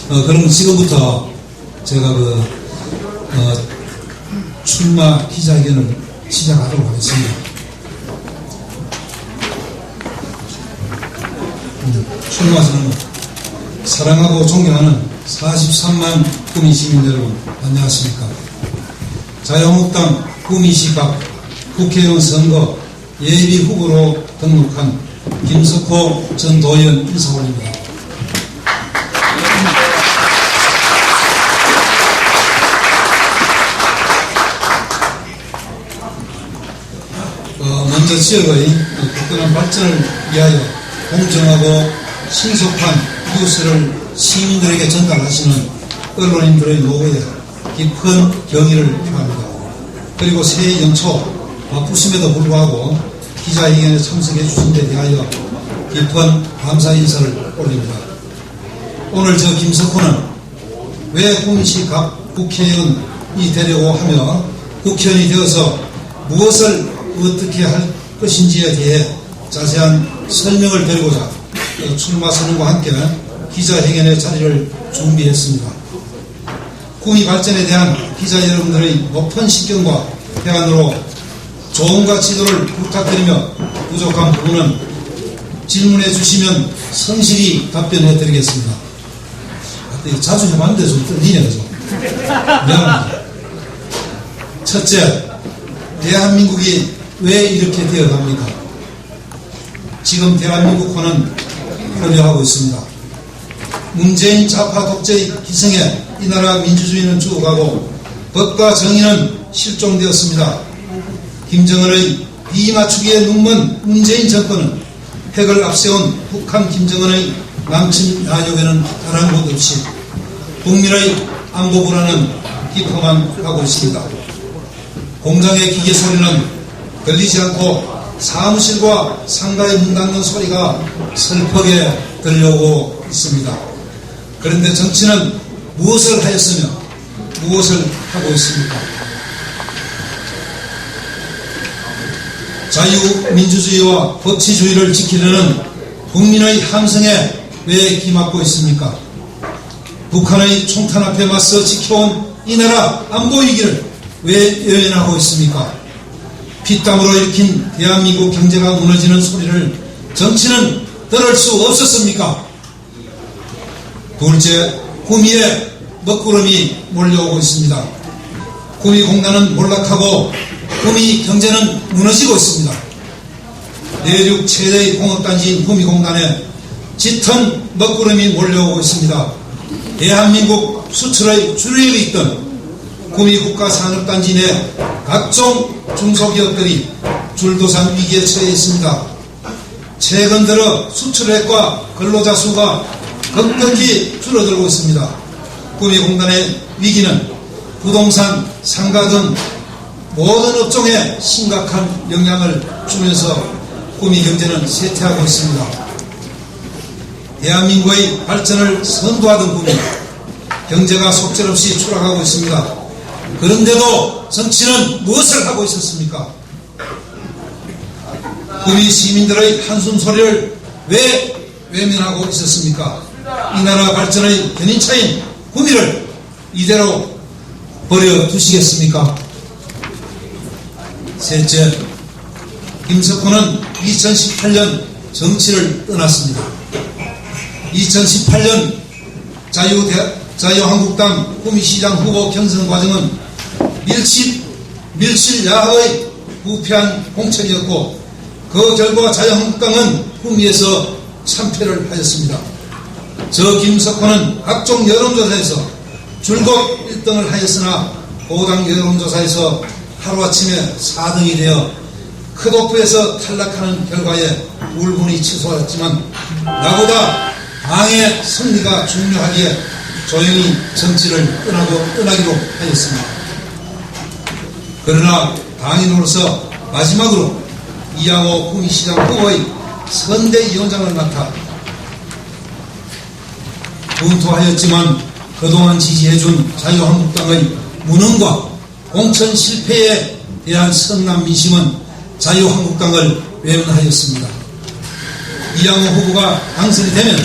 그럼 지금부터 제가 출마 기자회견을 시작하도록 하겠습니다. 출마선언. 사랑하고 존경하는 43만 구미 시민 여러분, 안녕하십니까? 자유한국당 구미시갑 국회의원 선거 예비 후보로 등록한 김석호 전 도의원 인사 올립니다. 먼저 지역의 굳건한 발전을 위하여 공정하고 신속한 뉴스를 시민들에게 전달하시는 언론인들의 노고에 깊은 경의를 표합니다. 그리고 새해 연초 바쁘심에도 불구하고 기자회견에 참석해 주신 데 대하여 깊은 감사 인사를 올립니다. 오늘 저 김석호는 왜 구미시갑 국회의원이 되려고 하며 국회의원이 되어서 무엇을 어떻게 할 것인지에 대해 자세한 설명을 드리고자 출마 선언과 함께 기자회견의 자리를 준비했습니다. 구미 발전에 대한 기자 여러분들의 높은 식견과 대안으로 조언과 지도를 부탁드리며 부족한 부분은 질문해 주시면 성실히 답변해 드리겠습니다. 자주 해봤는데 좀 떨리네요. 미안합니다. 첫째, 대한민국이 왜 이렇게 되어갑니까? 지금 대한민국화는 흘러가고 있습니다. 문재인 좌파 독재의 기승에 이 나라 민주주의는 죽어가고 법과 정의는 실종되었습니다. 김정은의 비맞추기에 눈먼 문재인 정권은 핵을 앞세운 북한 김정은의 남친 야욕에는 다른 곳 없이 국민의 안보 불안은 깊어만 가고 있습니다. 공장의 기계 소리는 들리지 않고 사무실과 상가의 문 닫는 소리가 슬프게 들려오고 있습니다. 그런데 정치는 무엇을 하였으며 무엇을 하고 있습니까? 자유민주주의와 법치주의를 지키려는 국민의 함성에 왜 기막고 있습니까? 북한의 총탄 앞에 맞서 지켜온 이 나라 안보 위기를 왜 여연하고 있습니까? 피땀으로 일으킨 대한민국 경제가 무너지는 소리를 정치는 들을 수 없었습니까? 둘째, 구미에 먹구름이 몰려오고 있습니다. 구미 공단은 몰락하고 구미 경제는 무너지고 있습니다. 내륙 최대의 공업단지인 구미 공단에 짙은 먹구름이 몰려오고 있습니다. 대한민국 수출의 주력이 있던 구미 국가산업단지 내 각종 중소기업들이 줄도산 위기에 처해 있습니다. 최근 들어 수출액과 근로자 수가 급격히 줄어들고 있습니다. 구미공단의 위기는 부동산, 상가 등 모든 업종에 심각한 영향을 주면서 구미경제는 쇠퇴하고 있습니다. 대한민국의 발전을 선도하던 구미, 경제가 속절없이 추락하고 있습니다. 그런데도 정치는 무엇을 하고 있었습니까? 구미 시민들의 한숨 소리를 왜 외면하고 있었습니까? 이 나라 발전의 견인차인 구미를 이대로 버려두시겠습니까? 셋째, 김석호는 2018년 정치를 떠났습니다. 2018년 자유한국당 구미시장 후보 경선 과정은 밀실야학의 부패한 공천이었고 그 결과 자유한국당은 구미에서 참패를 하였습니다. 저 김석호는 각종 여론조사에서 줄곧 1등을 하였으나 고당 여론조사에서 하루아침에 4등이 되어 컷오프에서 탈락하는 결과에 울분이 치솟았지만 나보다 당의 승리가 중요하기에 조용히 정치를 떠나기로 하였습니다. 그러나 당인으로서 마지막으로 이양호 구미시장 후보의 선대위원장을 맡아 분투하였지만 그동안 지지해준 자유한국당의 무능과 공천 실패에 대한 선남 민심은 자유한국당을 외면하였습니다. 이양호 후보가 당선이 되면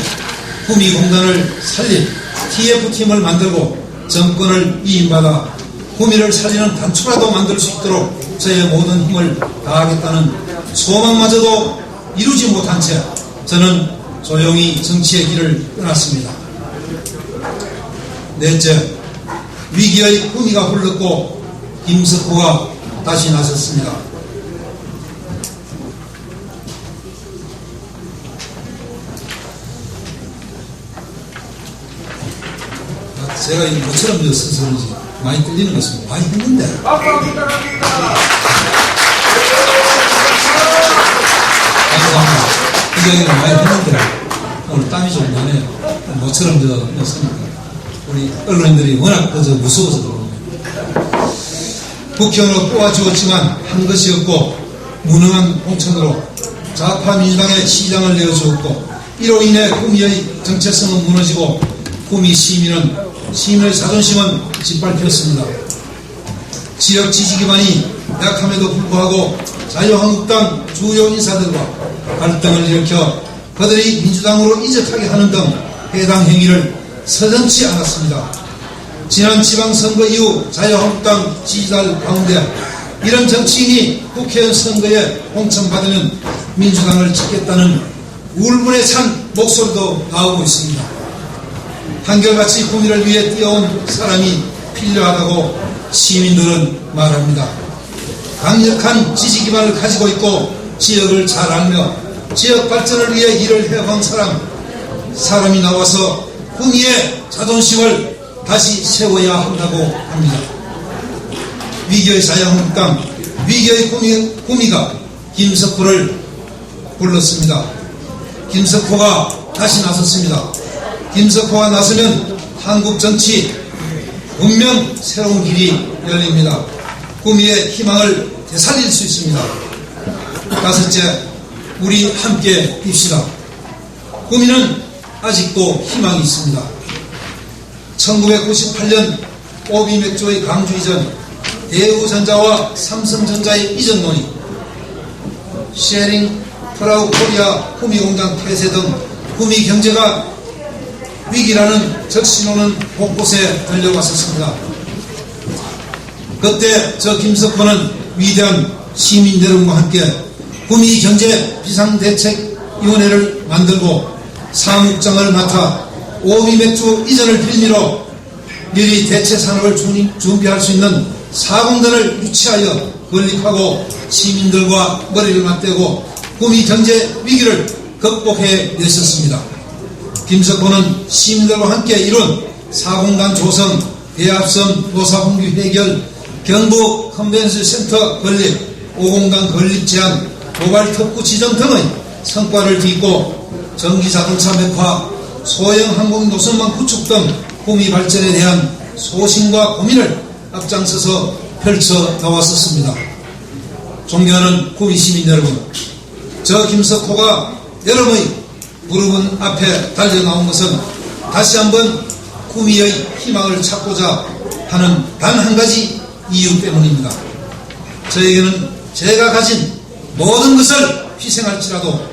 구미공단을 살릴 TF팀을 만들고 정권을 이임받아 구미를 살리는 단초라도 만들 수 있도록 저의 모든 힘을 다하겠다는 소망마저도 이루지 못한 채 저는 조용히 정치의 길을 떠났습니다. 넷째, 위기의 구미가 불렀고 김석호가 다시 나섰습니다. 제가 이것처럼 써서 그런지 많이 들리는 것은 많이 했는데 감사합니다. 굉장히 많이 했는데 오늘 땀이 좀 나네요. 뭐처럼 넣었으니까 우리 언론인들이 워낙 무서워서 그러네요. 국회의원으로 뽑아주었지만 한 것이 없고 무능한 공천으로 좌파 민주당의 시장을 내어주었고 이로 인해 구미의 정체성은 무너지고 구미 시민의 자존심은 짓밟혔습니다. 지역 지지 기반이 약함에도 불구하고 자유한국당 주요 인사들과 갈등을 일으켜 그들이 민주당으로 이적하게 하는 등 해당 행위를 서슴지 않았습니다. 지난 지방선거 이후 자유한국당 지지자들 가운데 이런 정치인이 국회의원 선거에 공천받으면 민주당을 찍겠다는 울분에 찬 목소리도 나오고 있습니다. 한결같이 구미를 위해 뛰어온 사람이 필요하다고 시민들은 말합니다. 강력한 지지 기반을 가지고 있고 지역을 잘 알며 지역 발전을 위해 일을 해온 사람이 나와서 구미의 자존심을 다시 세워야 한다고 합니다. 위기의 자유한국당, 위기의 구미가 김석호를 불렀습니다. 김석호가 다시 나섰습니다. 김석호가 나서면 한국 정치 분명 새로운 길이 열립니다. 구미의 희망을 되살릴 수 있습니다. 다섯째, 우리 함께 빕시다. 구미는 아직도 희망이 있습니다. 1998년 오비맥주의 강주 이전, 대우전자와 삼성전자의 이전 논의, 쉐링 프라우 코리아 구미공장 폐쇄 등 구미 경제가 위기라는 적신호는 곳곳에 들려왔었습니다. 그때 저 김석호는 위대한 시민 여러분과 함께 구미 경제 비상대책위원회를 만들고 사무국장을 맡아 오비맥주 이전을 빌미로 미리 대체 산업을 준비할 수 있는 사공단을 유치하여 건립하고 시민들과 머리를 맞대고 구미 경제 위기를 극복해 냈었습니다. 김석호는 시민들과 함께 이룬 사공단 조성, 대합선 노사분규 해결, 경북 컨벤션 센터 건립, 오공단 건립 제한, 도발 특구 지정 등의 성과를 딛고 전기자동차 맥화, 소형 항공 노선망 구축 등 구미 발전에 대한 소신과 고민을 앞장서서 펼쳐 나왔었습니다. 존경하는 구미 시민 여러분, 저 김석호가 여러분의 무릎은 앞에 달려 나온 것은 다시 한번 구미의 희망을 찾고자 하는 단 한 가지 이유 때문입니다. 저에게는 제가 가진 모든 것을 희생할지라도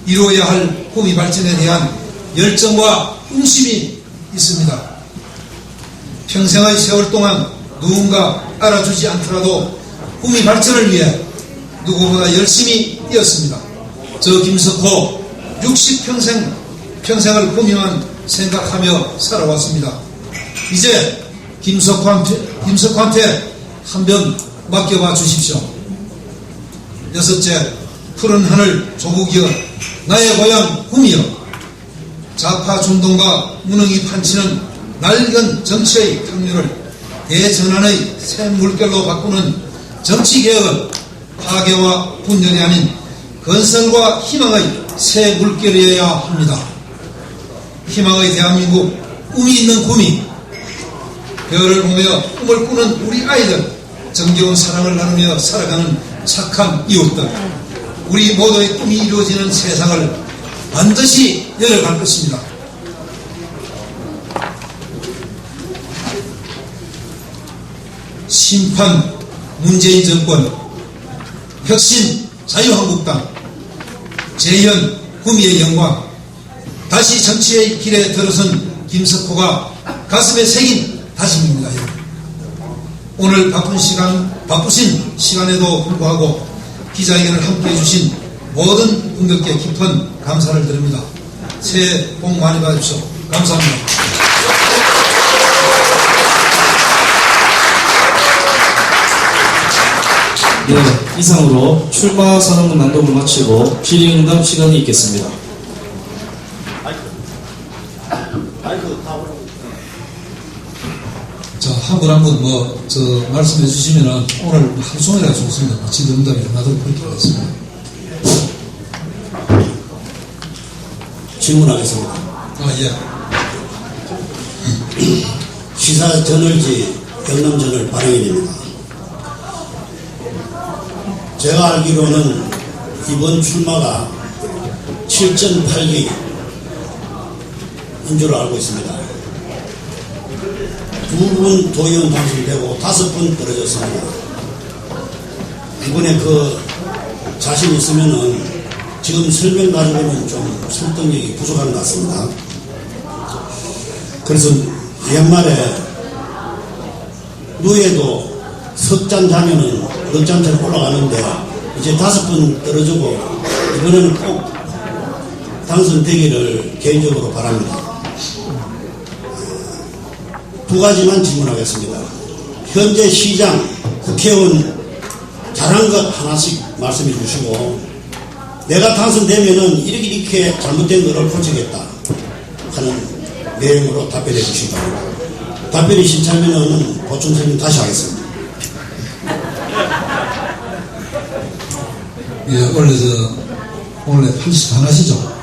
이루어야 할 구미 발전에 대한 열정과 꿈심이 있습니다. 평생의 세월 동안 누군가 알아주지 않더라도 구미 발전을 위해 누구보다 열심히 뛰었습니다. 저 김석호 60평생을 구미만 생각하며 살아왔습니다. 이제 김석호한테 한 번 맡겨봐 주십시오. 여섯째, 푸른 하늘 조국이여, 나의 고향 구미여, 좌파 준동과 무능이 판치는 낡은 정치의 탕류를 대전환의 새 물결로 바꾸는 정치개혁은 파괴와 분열이 아닌 건설과 희망의 새 물결이어야 합니다. 희망의 대한민국, 꿈이 있는 구미, 별을 보며 꿈을 꾸는 우리 아이들, 정겨운 사랑을 나누며 살아가는 착한 이웃들, 우리 모두의 꿈이 이루어지는 세상을 반드시 열어갈 것입니다. 심판 문재인 정권, 혁신 자유한국당, 재현 구미의 영광, 다시 정치의 길에 들어선 김석호가 가슴에 새긴 다짐입니다. 오늘 바쁘신 시간에도 불구하고 기자회견을 함께 해주신 모든 분들께 깊은 감사를 드립니다. 새해 복 많이 받으십시오. 감사합니다. 네, 이상으로 출마 선언문 낭독을 마치고 질의응답 시간이 있겠습니다. 자, 한 분 한 분 말씀해 주시면은 오늘 하루 종일 좋습니다. 질의응답이 나도록 그렇게 하겠습니다. 질문하겠습니다. 예. 시사저널지 경남저널 발행인입니다. 제가 알기로는 이번 출마가 7.8기인 줄 알고 있습니다. 2분 도의원 당선되고 5분 떨어졌습니다. 이번에 그 자신 있으면은 지금 설명 가지고는 좀 설득력이 부족한 것 같습니다. 그래서 옛말에 누에도 석잔 자면은 넉잔처럼 올라가는데 이제 5번 떨어지고 이번에는 꼭 당선되기를 개인적으로 바랍니다. 2가지만 질문하겠습니다. 현재 시장, 국회의원 잘한 것 하나씩 말씀해 주시고 내가 당선되면은 이렇게 잘못된 것을 고치겠다 하는 내용으로 답변해 주시기 바랍니다. 답변이 싫다면은 보충 설명 다시 하겠습니다. 예, 원래 80 안 하시죠?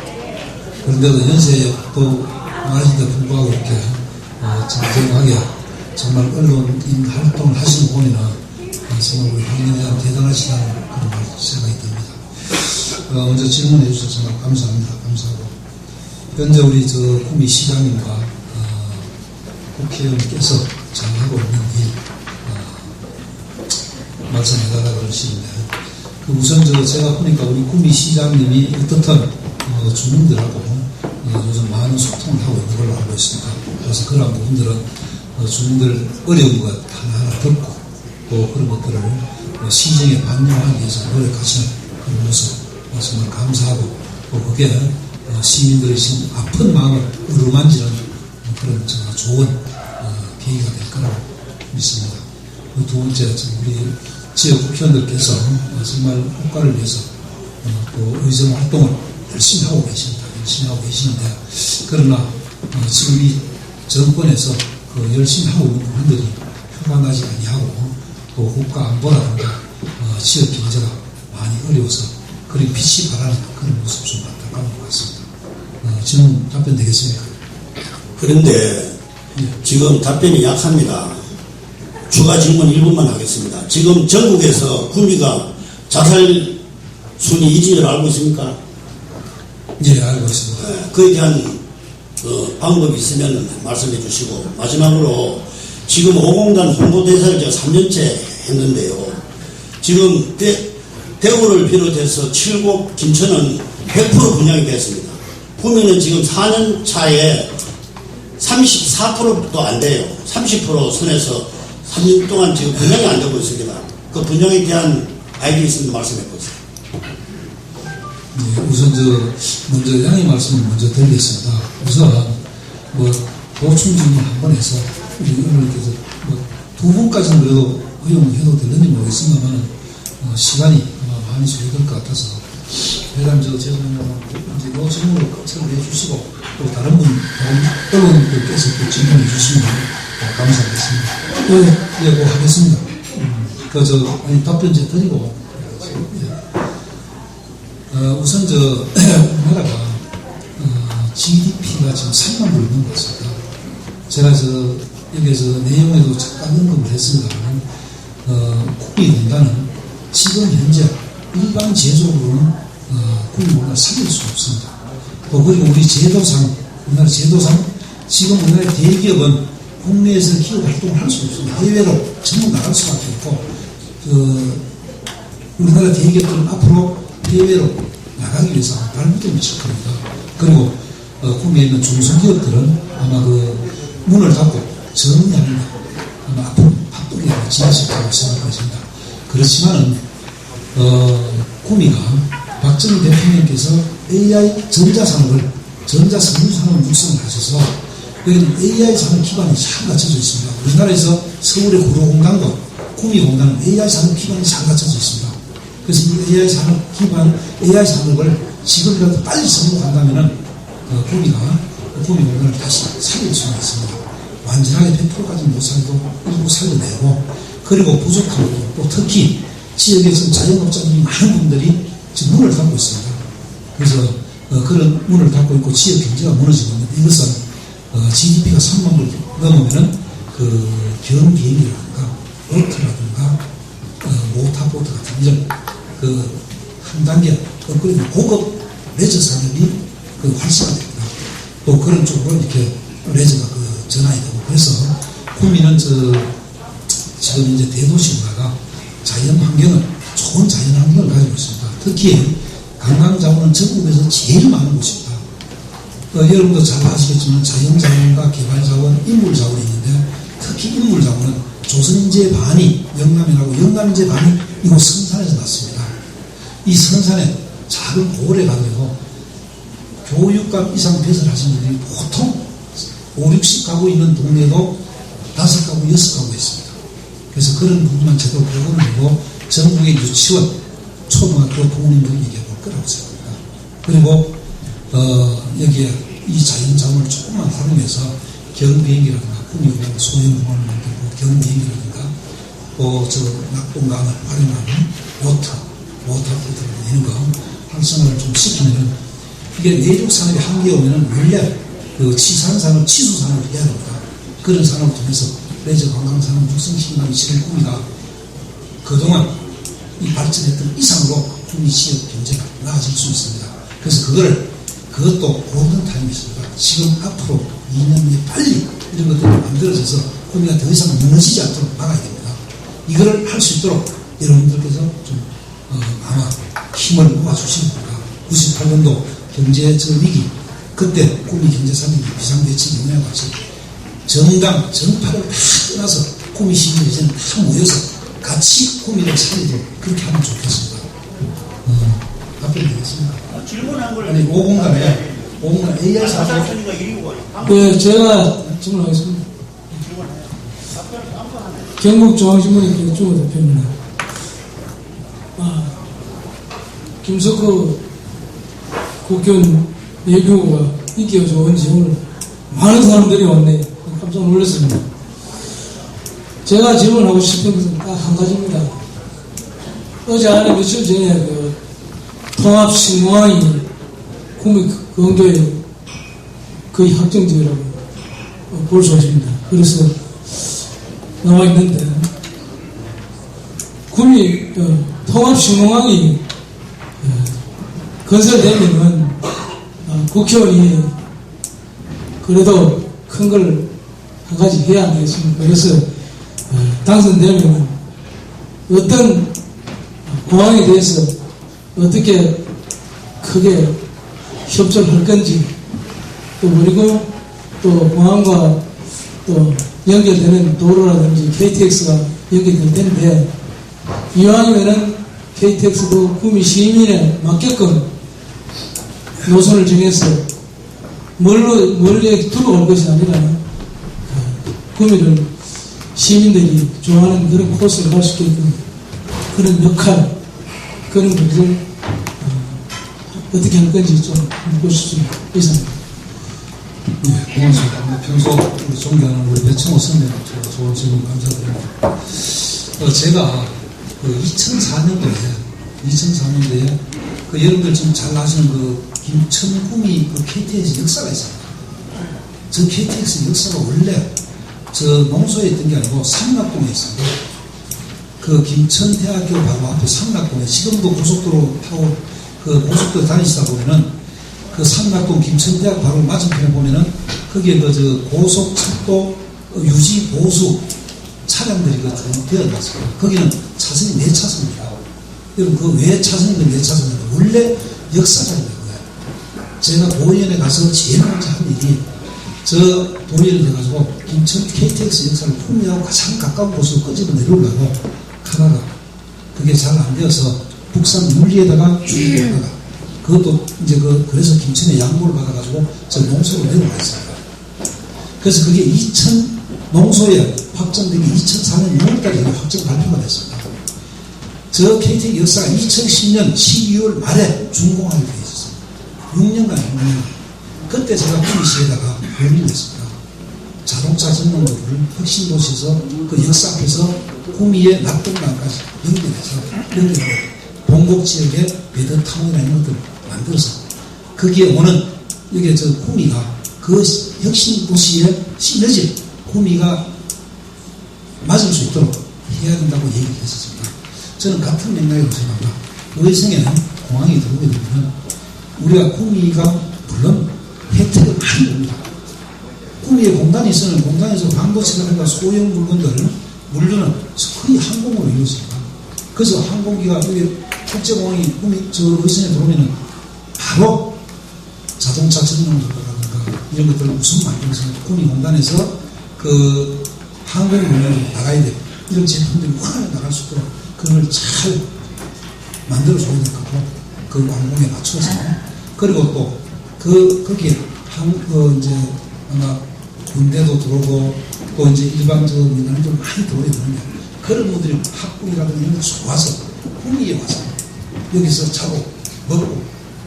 그런데도 연세에 또 많으신데 불구하고 이렇게 정정하게 정말 언론인 활동을 하시는 거 보면 정말 우리 국민에 대한 대단하시다는 그런 생각이 듭니다. 먼저 질문해 주셔서 정말 감사합니다. 감사하고 현재 우리 구미 시장님과 국회의원께서 잘하고 있는 일 말씀해달라고 그러시는데 우선 제가 보니까 우리 구미 시장님이 어떻든 주민들하고 요즘 많은 소통을 하고 있는 걸로 알고 있습니다. 그래서 그런 부분들은 주민들 어려운 것 하나하나 듣고 또 그런 것들을 시정에 반영하기 위해서 노력하시는 그런 모습 정말 감사하고 또 그게 시민들의 지금 아픈 마음을 어루만지는 그런 좋은 계기가 될 거라고 믿습니다. 그 두 번째 우리 지역 국회의원들께서 정말 국가를 위해서 또 의정 활동을 열심히 하고 계시는데 그러나 지금 이 정권에서 열심히 하고 있는 분들이 표가 나지 아니하고 또 국가 안보라든가 지역 경제가 많이 어려워서 그런 빛이 바라는 그런 모습 좀 안타까운 것 같습니다. 질문 답변 되겠습니까? 그런데 지금 답변이 약합니다. 추가 질문 1분만 하겠습니다. 지금 전국에서 구미가 자살 순위 1위를 알고 있습니까? 예, 알고 있습니다. 그에 대한 방법이 있으면 말씀해 주시고 마지막으로 지금 5공단 홍보대사를 제가 3년째 했는데요. 지금 대구를 비롯해서 칠곡, 김천은 100% 분양이 됐습니다. 구미는 지금 4년 차에 34%도 안 돼요. 30% 선에서 3년 동안 지금 분양이 안 되고 있습니다. 그 분양에 대한 아이디어 있으면 말씀해 보세요. 네, 우선 먼저 양해 말씀을 먼저 드리겠습니다. 우선 보충 질문 한 번 해서 우리 의원님께서 2분까지는 그래도 허용해도 되는지 모르겠습니다만 시간이 많이 소요될 것 같아서 회장 제가 이제 이 질문을 처리해 주시고 또 다른 언론분께서 또 질문해 주시면 감사하겠습니다. 뭐 하겠습니다. 답변 제 드리고 우선 우리나라가 GDP가 지금 3만 불 넘는 것 같습니다. 제가 여기에서 내용에도 잠깐 언급을 했습니다만 국비공단은 지금 현재 일반 제조업으로는 국비공단을 살릴 수 없습니다. 또 그리고 우리나라 제도상 지금 우리나라 대기업은 국내에서 기업 활동을 할 수 없습니다. 해외로 전부 나갈 수밖에 없고 우리나라 대기업들은 앞으로 해외로 나가기 위해서 발붙음을 칠 겁니다. 그리고 구미에 있는 중소기업들은 아마 그 문을 닫고 정리합니다. 아마 앞으로 바쁘게 지내실 거라고 생각하십니다. 그렇지만은 구미가 박정희 대통령께서 AI 전자성유산업을 육성하셔서 여기는 AI 산업 기반이 잘 갖춰져 있습니다. 우리나라에서 서울의 구로공단과 구미공단은 AI 산업 기반이 잘 갖춰져 있습니다. 그래서 이 AI 산업 기반, AI 산업을 지금이라도 빨리 성공한다면은 구미공단을 다시 살릴 수가 있습니다. 완전하게 100%까지는 못 살도 일부 살려내고, 그리고 부족한 부분, 또 특히 지역에서 자영업자들이 많은 분들이 지금 문을 닫고 있습니다. 그래서 그런 문을 닫고 있고 지역 경제가 무너지고 있는데, 이것은 GDP가 3만 불 넘으면은 그 경비행이라든가 보트라든가 모타보트 같은 이런 그 한 단계 업그레이드 고급 레저 산업이 그 활성화됩니다. 또 그런 쪽으로 이렇게 레저가 그 전환이 되고, 그래서 구미는 지금 이제 대도시화가 자연 환경을, 좋은 자연 환경을 가지고 있습니다. 특히 관광자원은 전국에서 제일 많은 곳입니다. 여러분도 잘 아시겠지만 자연자원과 개발자원, 인물자원이 있는데, 특히 인물자원은 조선인재 반이 영남이라고, 영남인재 반이 이곳 선산에서 났습니다. 이 선산에 작은 고을에 가지고 교육감 이상 배설하신 분들이 보통 5, 60가구 있는 동네도 5가구, 6가구 있습니다. 그래서 그런 부분만 제대로 보고는 되고, 전국의 유치원, 초등학교 부모님들이 얘기해볼 거라고 생각합니다. 그리고 여기에 이 자연자원을 조금만 활용해서 경비행기라든가 구미공단 소형공원을 만들고, 경비행기라든가 또 낙동강을 활용하는 워터보트 이런 거 활성화를 좀 시키면은, 이게 내륙 산업이 한계에 오면은 원래 그 치산산업, 치수산업을 해야 됩니다. 그런 산업을 통해서 레저 관광산업 육성시킨다는 지금 구미가 그동안 이 발전했던 이상으로 구미 지역 경제가 나아질 수 있습니다. 그래서 그것도 고른 타임이 있습니다. 지금 앞으로 2년 뒤에 빨리 이런 것들이 만들어져서 구미가 더 이상 무너지지 않도록 막아야 됩니다. 이거를 할 수 있도록 여러분들께서 좀 아마 힘을 모아주시는 겁니다. 98년도 경제 위기, 그때 구미 경제산업이 비상대책 영향과 같이 정당, 정파를 다 떠나서 구미 시민들이 이제는 다 모여서 같이 구미를 살리도록 그렇게 하면 좋겠습니다. 답변이 되겠습니까? 질문한 걸. 아니, 5공간에 AI 산업. 네, 제가 질문하겠습니다. 경북중앙신문의 김주호 대표입니다. 김석호 국회의원 예규가 인기가 좋은지 오늘 많은 사람들이 왔네. 깜짝 놀랐습니다. 제가 질문하고 싶은 것은 딱 한 가지입니다. 어제 안에 며칠 전에 그 통합신공항이 구미 근교에 거의 확정지으라고 볼 수 있습니다. 그래서 나와 있는데, 구미 통합신공항이 건설되면은 국회의원이 그래도 큰 걸 한 가지 해야 안 되겠습니까? 그래서 당선되면 어떤 공항에 대해서 어떻게 크게 협조를 할 건지, 또 그리고 또 공항과 또 연결되는 도로라든지 KTX가 연결될 텐데, 이왕이면은 KTX도 구미 시민에 맞게끔 노선을 정해서 멀리 들어올 것이 아니라 구미를 시민들이 좋아하는 그런 코스를 갈 수 있게끔 그런 역할, 그런 것을 어떻게 할 건지 좀 묻고 싶습니다. 이상입니다. 네, 고맙습니다. 평소 우리 존경하는 우리 배청호 선배님, 좋은 질문 감사드립니다. 제가 그 2004년도에 그 여러분들 지금 잘 아시는 그 김천구미 그 KTX 역사가 있습니다. 저 KTX 역사가 원래 저 농소에 있던 게 아니고 삼락동에 있습니다. 그 김천대학교 바로 앞에 삼락동에, 지금도 고속도로 타고 그 고속도로 다니시다 보면은 그 삼락동 김천대학 바로 맞은편에 보면은 거기에 그 저 고속철도 유지 보수 차량들이 그 되어놨습니다. 거기는 차선이 4차선입니다. 여러분, 그 왜 차선인데 4차선인데 원래 역사적인 거예요. 제가 도의원에 가서 제일 먼저 한 일이 저 도의원이 돼가지고 김천 KTX 역사를 풍미하고 가장 가까운 곳으로 끄집어 내려오려고 하다가 그게 잘 안 되어서 북산 물리에다가 쭉 올라가 그것도 이제 그래서 김천에 양보를 받아가지고 저 농소로 내려가 있습니다. 그래서 그게 농소에 확정된 게 2004년 6월달에 확정 발표가 됐습니다. 저 KTX 역사가 2010년 12월 말에 준공하게 되어 있었습니다. 6년간. 그때 제가 구미시에다가 논의를 했습니다. 자동차 전용도로를 혁신도시에서 그 역사 앞에서 구미의 낙동강까지 연결하고 본곡지역의 베더타운이라는 것들을 만들어서 거기에 오는 여기 저 구미가 그 혁신도시의 시너지 구미가 맞을 수 있도록 해야 된다고 얘기를 했었습니다. 저는 같은 맥락으로 생각합니다. 의성에 공항이 들어오게 되면 우리가 구미가 물론 혜택을 많이 봅니다. 구미에 공단이 있으면 공단에서 반도체라든가 소형 물건들 물류는 거의 항공으로 이루어집니다. 그래서 항공기가 여기 국제공항이 구미 저 의성에 들어오면은 바로 자동차 전용도로라든가 이런 것들을 우선 만들어서 구미 공단에서 그 항공 물류로 나가야 돼. 이런 제품들이 확 나갈 수 있도록 그걸 잘 만들어줘야 될 거고 그 항공에 맞춰서 그리고 또 거기에 이제 아마 군대도 들어오고 또 이제 일반적인 민간인들 많이 들어오게 되는데 그런 분들이 학군이라든가 이런 데 좋아서 구미에 와서 여기서 자고 먹고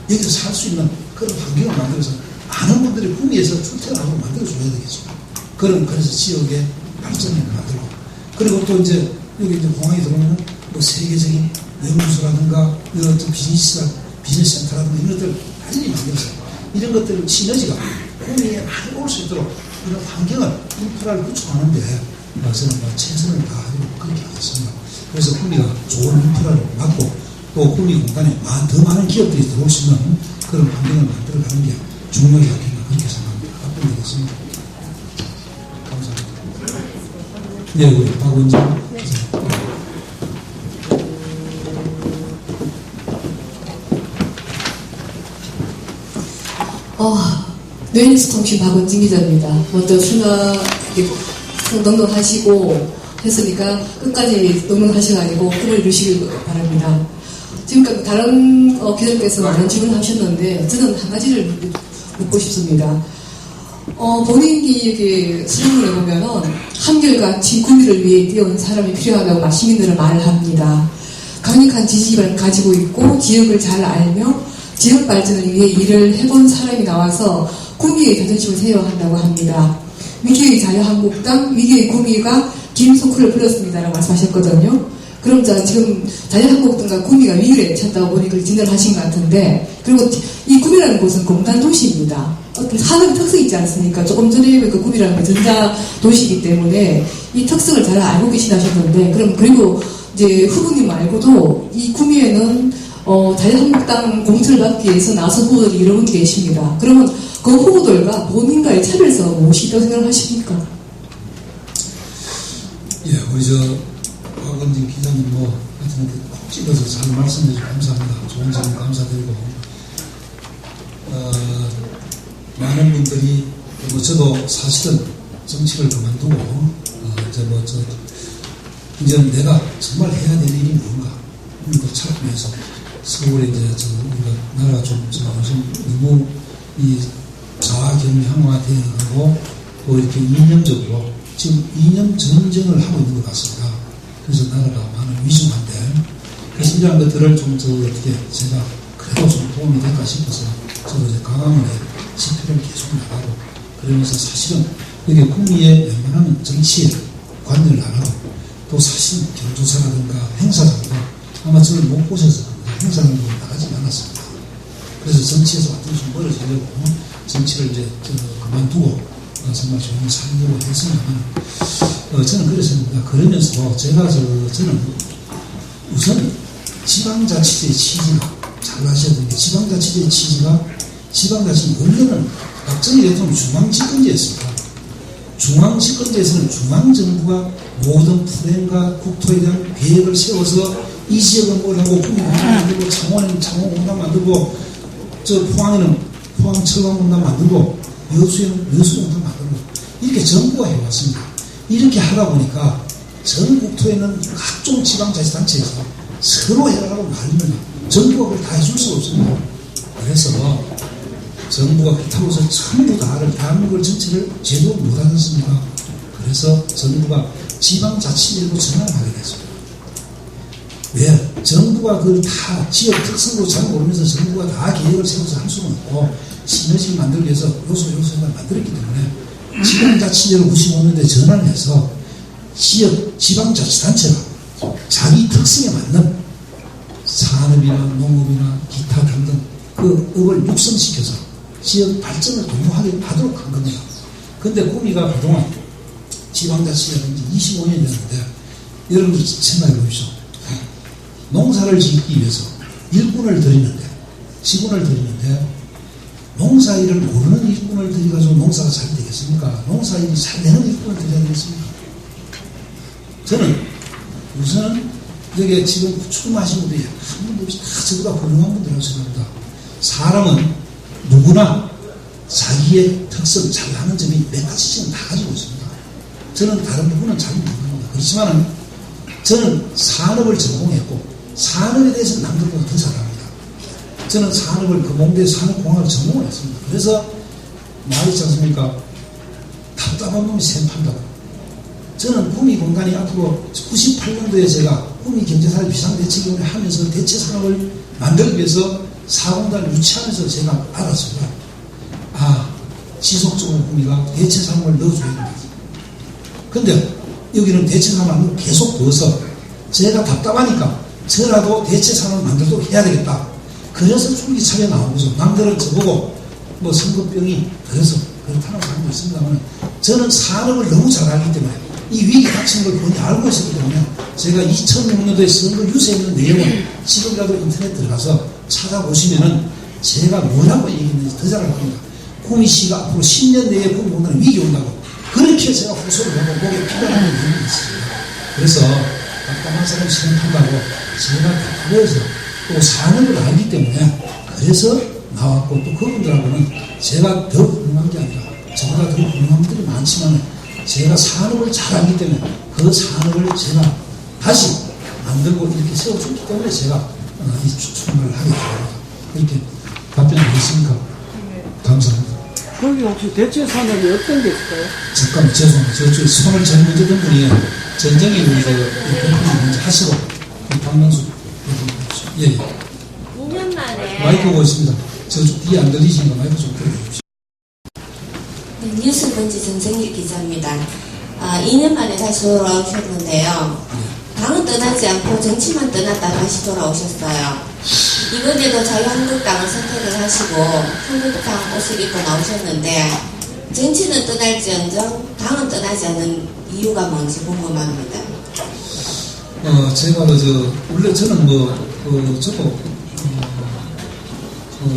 여기서 살 수 있는 그런 환경을 만들어서 많은 분들이 구미에서 출퇴근하고 만들어줘야 되겠죠. 그래서 지역의 발전을 만들고 그리고 또 이제 여기 이제 공항에 들어오면 뭐 세계적인 연구소라든가 이런 비즈니스 센터라든가 이런 것들 많이 만들어서 이런 것들 시너지가 구미에 많이 올 수 있도록 이런 환경을 인프라를 구축하는데 저는 최선을 다하려고 그렇게 하겠습니다. 그래서 구미가 좋은 인프라를 맡고 또 구미 공단에 더 많은 기업들이 들어올 수 있는 그런 환경을 만들어가는 게 중요하지 않겠나 그렇게 생각합니다. 답변드리겠습니다. 감사합니다. 네, 우리 박원장. 뇌뉴스 통신 박원진 기자입니다. 먼저 출마 넉넉하시고 했으니까 끝까지 넉넉하시가 아니고 꿈을 이루시길 바랍니다. 지금까지 다른 기자님께서 많은 질문을 하셨는데 저는 한 가지를 묻고 싶습니다. 본인이 수능을 해보면은 한결같이 구미를 위해 뛰어온 사람이 필요하다고 시민들은 말을 합니다. 강력한 지지를 가지고 있고 지역을 잘 알며 지역 발전을 위해 일을 해본 사람이 나와서 구미의 자존심을 세워야 한다고 합니다. 위기의 자유한국당, 위기의 구미가 김소크를 불렀습니다라고 말씀하셨거든요. 그럼 지금 자유한국당과 구미가 위기를 쳤다고 보니 그걸 진단하신 것 같은데, 그리고 이 구미라는 곳은 공단 도시입니다. 어떤 산업 특성이 있지 않습니까? 조금 전에 그 구미라는 게 전자 도시이기 때문에 이 특성을 잘 알고 계시다셨는데, 그리고 이제 후보님 말고도 이 구미에는 자유한국당 공천을 받기 위해서 나선 후보들이 여러 분 계십니다. 그러면 그 후보들과 본인과의 차별성은 무엇이 있다고 생각하십니까? 예, 우리 박원진 기자님 하여튼 콕 집어서 잘 말씀해 주셔서 감사합니다. 좋은 질문 감사드리고 많은 분들이 저도 사실은 정치를 그만두고 이제 내가 정말 해야 될 일이 뭔가 이런 걸 찾으면서 서울에 이제 우리가 나라가 좀 너무 이 자화경향화되어가고 또 이렇게 이념적으로 지금 이념 전쟁을 하고 있는 것 같습니다. 그래서 나라가 많은 위중한데 그래서 이러한 것들을 좀 어떻게 제가 그래도 좀 도움이 될까 싶어서 저도 이제 강화문에 집회를 계속 나가고 그러면서 사실은 여기 구미에 웬만하면 정치에 관여를 안 하고 또 사실 경조사라든가 행사장도 아마 저를 못 보셔서 행사장도 나가지 않았습니다. 그래서 정치에서 완전히 좀 멀어지려고 정치를 이제 그만두고 정말 조용히 살려고 했으면 저는 그랬습니다. 그러면서 저는 우선 지방자치제의 취지가 잘 아셔야 되는 게 지방자치제의 취지가 지방자치 원래는 박정희 대통령 중앙집권제였습니다. 중앙집권제에서는 중앙정부가 모든 불행과 국토에 대한 계획을 세워서 이 지역은 뭘 하고 구미를 만들고 창원에는 창원공단 만들고 저 포항에는 포항 철강공단 만들고 여수공단 만들고 이렇게 정부가 해왔습니다. 이렇게 하다 보니까 전 국토에 있는 각종 지방자치단체에서 서로 해라고 말리면 정부가 그걸 다 해줄 수가 없습니다. 그래서 정부가 그렇다고 해서 전부 다를 대한민국 전체를 제대로 못하겠습니까? 그래서 정부가 지방자치제로 전환을 하게 됐습니다. 왜? 정부가 그걸 다 지역 특성으로 잘 모르면서 정부가 다 계획을 세워서 할 수는 없고 시너지를 만들기 위해서 요소를 만들었기 때문에 지방자치제로 95년도에 전환을 해서 지방자치단체가 자기 특성에 맞는 산업이나 농업이나 기타 등등 그 업을 육성시켜서 지역 발전을 도모하게 하도록 한 겁니다. 근데 꾸미가 그동안 지방자치제가 이제 25년이 됐는데 여러분들 생각해 보십시오. 농사를 짓기 위해서 일꾼을 들이는데 직원을 들이는데 농사일을 모르는 일꾼을 들여가지고 농사가 잘 되겠습니까? 농사일이 잘 되는 일꾼을 들여야 되겠습니까? 저는 우선은 여기에 지금 출마하신 분들이 한 분도 없이 다 저보다 훌륭한 분들이라고 생각합니다. 사람은 누구나 자기의 특성 잘하는 점이 몇 가지씩은 다 가지고 있습니다. 저는 다른 부분은 잘 모릅니다. 그렇지만 저는 산업을 전공했고 산업에 대해서 남들보다 더 잘합니다. 저는 산업을 금홍대 산업공학을 전공을 했습니다. 그래서 말했지 않습니까? 답답한 놈이 샘 판다고. 저는 구미공단이 앞으로 98년도에 제가 구미경제사회 비상대책위원회 하면서 대체산업을 만들기 위해서 사공단을 유치하면서 제가 알았습니다. 아, 지속적으로 구미가 대체산업을 넣어줘야 된다. 근데 여기는 대체산업을 계속 넣어서 제가 답답하니까 저라도 대체산업을 만들도록 해야 되겠다. 그래서 줄기차게 나온 거죠. 남들은 저보고 뭐 성급병이 그래서 그렇다는 사람도 있습니다만 저는 산업을 너무 잘 알기 때문에 이 위기 닥치는 걸 본인이 알고 있었기 때문에 제가 2006년도에 선거 유세에 있는 내용을 지금이라도 인터넷 들어가서 찾아보시면은 제가 뭐라고 얘기했는지 더 잘 알 겁니다. 구미시가 앞으로 10년 내에 구미공단에 위기 온다고 그렇게 제가 호소를 하고 목에 피가 나는 이유가 있습니다. 그래서 답답한 사람 생각한다고 제가 답답해서 또 산업을 알기 때문에 그래서 나왔고 또 그분들하고는 제가 더 훌륭한 게 아니라 저보다 더 훌륭한 분들이 많지만 제가 산업을 잘 알기 때문에 그 산업을 제가 다시 만들고 이렇게 세워줬기 때문에 제가 이 출마를 하게 됩니다. 이렇게 답변하겠습니까? 감사합니다. 거기 혹시 대체 산업이 어떤 게 있을까요? 잠깐 죄송합니다. 저쪽 손을 제일 먼저 든 분이 전쟁이 우리 대통령 먼저 하시고 박명수 예. 2년 만에 마이크 오고 있습니다. 저쪽 뒤에 안 들리시니까 마이크 좀 들어주십시오. 네, 뉴스 번지 정정일 기자입니다. 2년 만에 다시 돌아오셨는데요. 당은 떠나지 않고 정치만 떠났다 다시 돌아오셨어요. 이번에도 자유한국당을 선택을 하시고 한국당 옷을 입고 나오셨는데 정치는 떠날지언정 당은 떠나지 않는 이유가 뭔지 궁금합니다. 제가 원래 저는 저도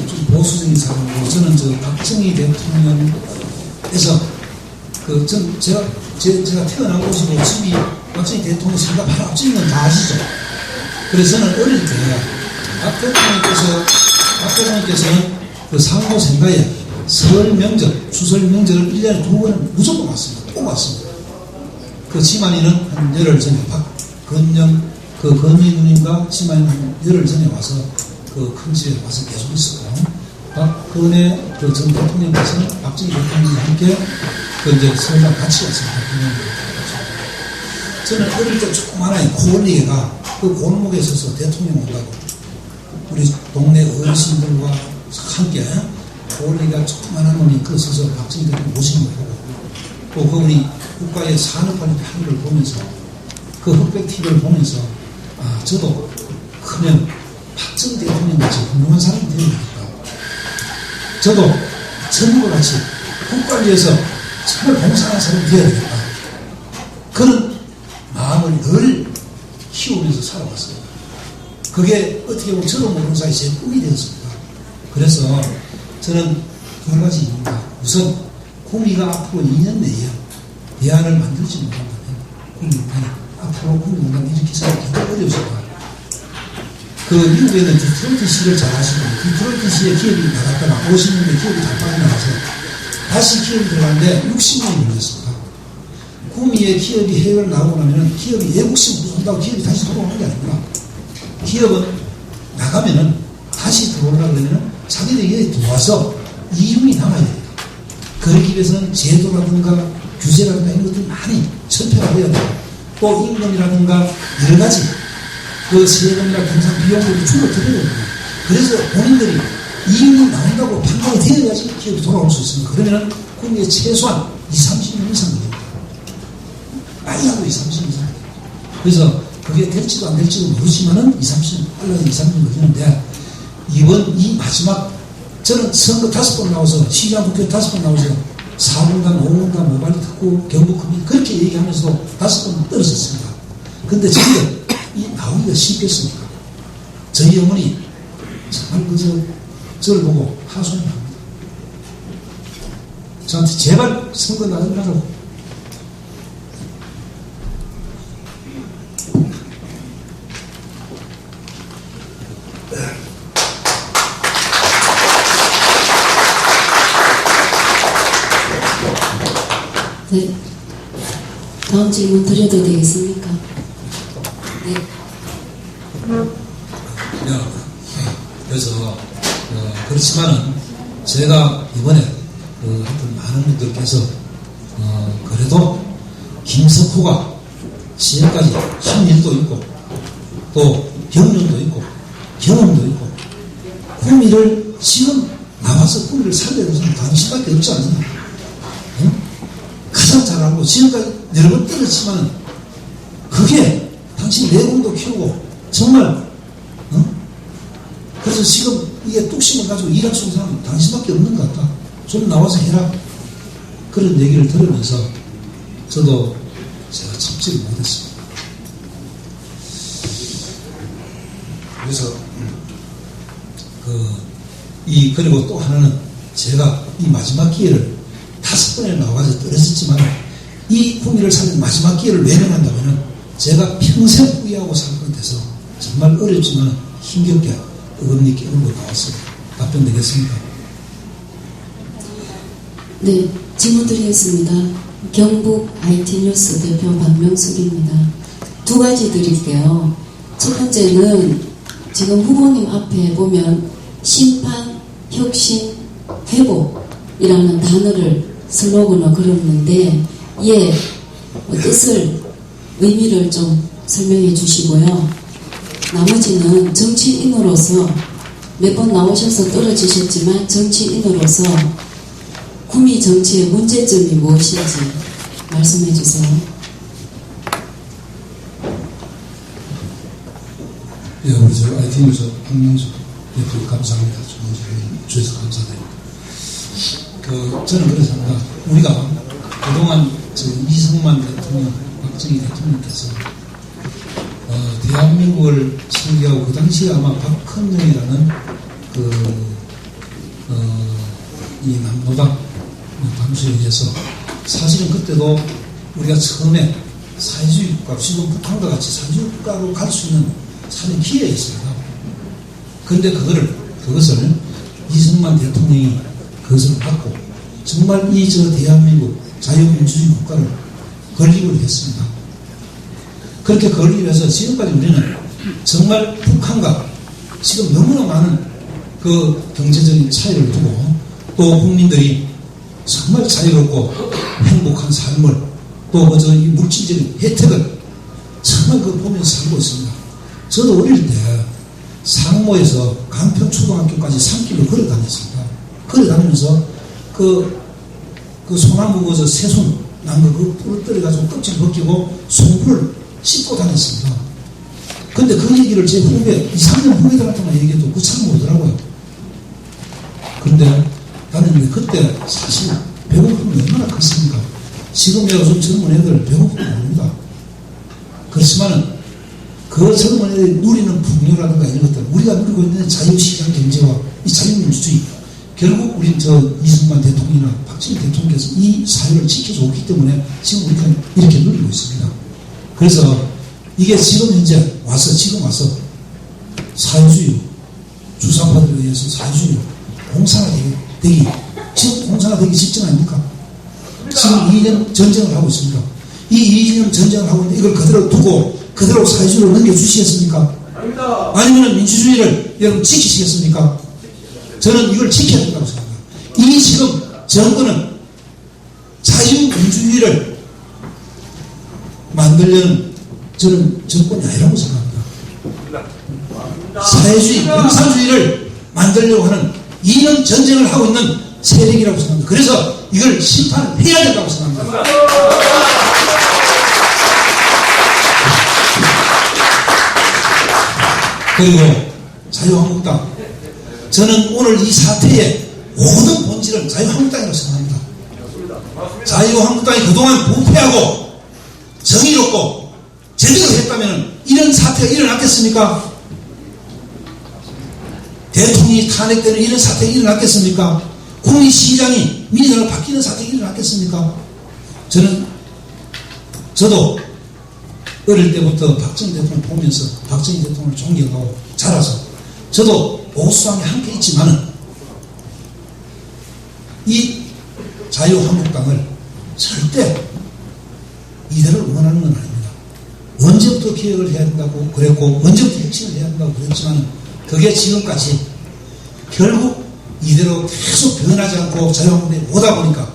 좀 보수적인 사람이고 저는 박정희 대통령에서 제가 태어난 곳이고 집이 박정희 대통령 생각 바로 앞집인 건 다 아시죠? 그래서 저는 어릴 때 박 대통령께서는 그 상고 생가에 설 명절, 추설 명절을 1년에 2번은 무조건 왔습니다. 꼭 왔습니다. 그 지만이는 한 열흘 전에 건희 누님과 지만이는 한 열흘 전에 와서 그 큰 집에 와서 계속 있었고 박근혜 전 대통령께서는 박정희 대통령과 함께 이제 설날 같이 왔습니다. 저는 어릴 때 조그마한 고을리개가 그 골목에 있어서 대통령 온다고 우리 동네 어르신들과 함께 고을리개가 조그마한 놈이 그 서서 박정희 대통령 모시는 걸 보고 또 우리 국가의 산업화를 하는 걸 보면서 그 흑백 TV를 보면서 저도 크면 박정희 대통령같이 훌륭한 사람이 되어야겠다. 저도 전국을 같이 국가를 위해서 정말 봉사하는 사람이 되어야겠다. 그런 마음을 늘 키우면서 살아왔어요. 그게 어떻게 보면 저도 모르는 사이 제 꿈이 되었습니다. 그래서 저는 두 가지 이유입니다. 우선 구미가 앞으로 2년 내에 대안을 만들지 못한다면 구미공단이 앞으로 구미공단이 이렇게 생각하기 어려우실 거예요. 그 미국에 있는 디트로이트시를 잘 아시고 디트로이트시에 기업이 나갔다가 50년대 기업이 다 빠져나가서 다시 기업이 들어갔는데 60년이 걸렸습니다. 구미의 기업이 해외를 나오고 나면은 기업이 애국심 부른다고 기업이 다시 돌아오는 게 아닙니다. 기업은 나가면은 다시 들어오려고 그러면은 자기들이 여기 들어와서 이윤이 남아야 됩니다. 그러기 위해서는 제도라든가 규제라든가 이런 것들이 많이 철폐가 되어야 돼요. 또 임금이라든가 여러 가지 그 세금이나 경상 비용들이 줄어들어야 됩니다. 그래서 본인들이 이윤이 나온다고 판단이 되어야지 기업이 돌아올 수 있습니다. 그러면은 국내에 최소한 20-30년 이상 됩니다. 많이 하고 20-30년 이상. 그래서 그게 될지도 안 될지도 모르지만은 20-30년, 빨라야 20-30년 걸리는데 이번 이 마지막 저는 선거 5번 나와서 시장 국회 5번 나와서 4분간 5분간 모발이 듣고 경북금이 그렇게 얘기하면서도 5번 떨어졌습니다. 근데 저는 이 나오기가 쉽겠습니까? 저희 어머니 정말 그저 저를 보고 하소연을 합니다. 저한테 제발 선거 나가라고. 네. 다음 질문 드려도 되겠습니까? 네. 그래서 그렇지만은 제가 이번에 하여튼 많은 분들께서 그래도 김석호가 지금까지 한 일도 있고 또 경륜도 있고 경험도 있고 구미를 지금 나와서 구미를 살려야 되는 사람 당신밖에 없지 않습니까? 응? 가장 잘 알고 지금까지 여러 번 떨었지만 그게 당신 내공도 키우고 정말 그래서 지금 이게 뚝심을 가지고 일할 수 있는 사람은 당신밖에 없는 것 같다. 좀 나와서 해라. 그런 얘기를 들으면서 저도 제가 참지를 못했습니다. 그래서 그리고 또 하나는 제가 이 마지막 기회를 5번에 나와서 떨어졌지만 이 구미를 살린 마지막 기회를 외면한다면 제가 평생 후회하고 살 것 같아서 정말 어렵지만 힘겹게 의원님께 오늘 나왔어요. 답변 되겠습니까? 네, 질문 드리겠습니다. 경북 IT뉴스 대표 박명숙입니다. 2가지 드릴게요. 첫 번째는 지금 후보님 앞에 보면 심판, 혁신, 회복이라는 단어를 슬로건을 걸었는데 예, 뜻을 의미를 좀 설명해 주시고요. 나머지는 정치인으로서 몇 번 나오셔서 떨어지셨지만 정치인으로서 구미 정치의 문제점이 무엇인지 말씀해 주세요. 예, 우리 저 IT뉴스 박명수 대표 감사합니다. 주셔서 감사드립니다. 저는 그렇게 생각합니다. 우리가 그동안 이승만 대통령, 박정희 대통령께서 대한민국을 설계하고 그 당시에 아마 박헌영이라는 이 남노당 당수에 의해서 사실은 그때도 우리가 처음에 사회주의 국가, 지금 북한과 같이 사회주의 국가로 갈 수 있는 사실 기회였습니다. 그런데 그것을 이승만 대통령이 그것을 받고 정말 이 대한민국 자유민주주의 국가를 건립을 했습니다. 그렇게 건립을 해서 지금까지 우리는 정말 북한과 지금 너무나 많은 그 경제적인 차이를 두고 또 국민들이 정말 자유롭고 행복한 삶을 또 그저 이 물질적인 혜택을 정말 그 보면서 살고 있습니다. 저도 어릴 때 상모에서 강평초등학교까지 3km 걸어 다녔습니다. 걸어 다니면서 그 소나무 그저 새순 난 거 그 뿔을 떨어가지고 껍질 벗기고 송풀을 씻고 다녔습니다. 근데 그 얘기를 제 후배, 2-3년 후배들한테만 얘기해도 그 참 모르더라고요. 그런데 나는 그때 사실 배고픔이 얼마나 컸습니까? 지금 요즘 젊은 애들 배고픔 모릅니다. 그렇지만은 그 젊은 애들이 누리는 풍요라든가 이런 것들, 우리가 누리고 있는 자유시장 경제와 이 자유민주주의, 결국 우리 이승만 대통령이나 박정희 대통령께서 이 사회를 지켜줘 왔기 때문에 지금 우리가 이렇게 누리고 있습니다. 그래서 이게 지금 현재 지금 와서 사회주의, 주사파들에 의해서 사회주의 공사가 지금 공사가 되기 직전 아닙니까? 지금 2년 전쟁을 하고 있습니다. 이 2년 전쟁을 하고 있는데 이걸 그대로 두고 그대로 사회주의로 넘겨주시겠습니까? 아니면 민주주의를 여러분 지키시겠습니까? 저는 이걸 지켜야 된다고 생각합니다. 이 지금 정부는 자유민주주의를 만들려는 저는 정권이 아니라고 생각합니다. 사회주의, 공산주의를 만들려고 하는 2년 전쟁을 하고 있는 세력이라고 생각합니다. 그래서 이걸 심판해야 된다고 생각합니다. 그리고 자유한국당, 저는 오늘 이 사태의 모든 본질은 자유한국당이라고 생각합니다. 자유한국당이 그동안 부패하고 정의롭고 제대로 했다면 이런 사태가 일어났겠습니까? 대통령이 탄핵되는 이런 사태가 일어났겠습니까? 국민시장이 민주당으로 바뀌는 사태가 일어났겠습니까? 저도 어릴 때부터 박정희 대통령을 보면서 박정희 대통령을 존경하고 자라서 저도 보수당에 함께 있지만은 이 자유한국당을 절대 이대로 응원하는 건 아닙니다. 언제부터 개혁을 해야 된다고 그랬고 언제부터 혁신을 해야 된다고 그랬지만 그게 지금까지 결국 이대로 계속 변하지 않고 자유한국당이 오다 보니까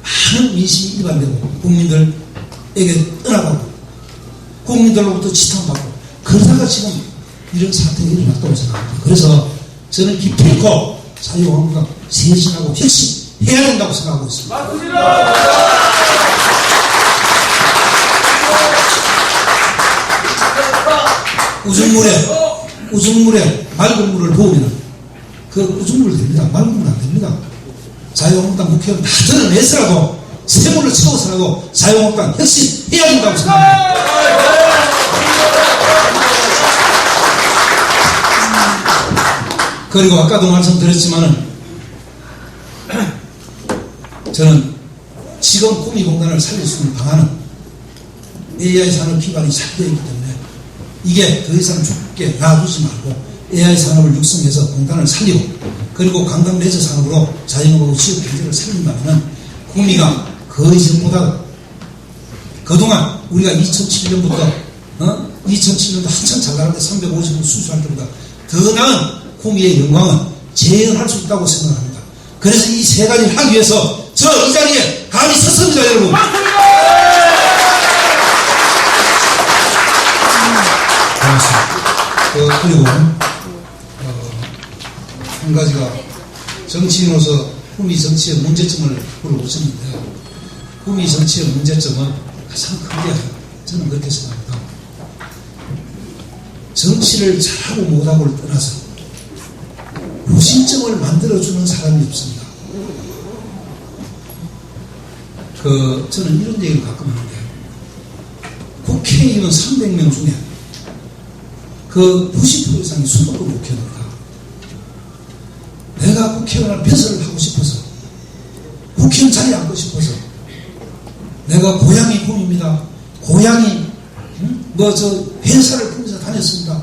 많은 민심이 일반되고 국민들에게 떠나가고 국민들로부터 지탄받고 그러다가 지금 이런 사태가 일어났다고 생각합니다. 그래서 저는 기필코 자유한국당 쇄신하고 혁신해야 된다고 생각하고 있습니다. 우중물에 맑은 물을 부으면 그 우중물 됩니다. 맑은 물 안 됩니다. 자유한국당 국회의원 다 드러내서라도 세물을 채워서라도 자유한국당 혁신해야 된다고 생각합니다. 그리고 아까도 말씀드렸지만은 저는 지금 구미공단을 살릴 수 있는 방안은 AI 산업 기반이 잘 되어 있기 때문에 이게 더 이상 죽게 놔두지 말고 AI 산업을 육성해서 공단을 살리고 그리고 관광 레저 산업으로 자영업하고 지역 경제를 살린다면 구미가 거의 전보다 그동안 우리가 2007년부터 2007년도 한참 잘 나갈 때 350억 수주할 때보다 더 나은 구미의 영광은 재현할 수 있다고 생각합니다. 그래서 이 세 가지를 하기 위해서 저 이 자리에 감히 섰습니다, 여러분. 고맙습니다. 그리고 한 가지가 정치인으로서 구미 정치의 문제점을 물어보셨는데 구미 정치의 문제점은 가장 크게 저는 그렇게 생각합니다. 정치를 잘하고 못하고를 떠나서 무신점을 만들어주는 사람이 없습니다. 저는 이런 얘기를 가끔 하는데 국회의원 300명 중에 90% 이상이 수도권 국회의원입니다. 내가 국회의원을 배설을 하고 싶어서 국회의원 자리에 앉고 싶어서 내가 고향이 구미입니다. 고향이 회사를 구미에서 다녔습니다.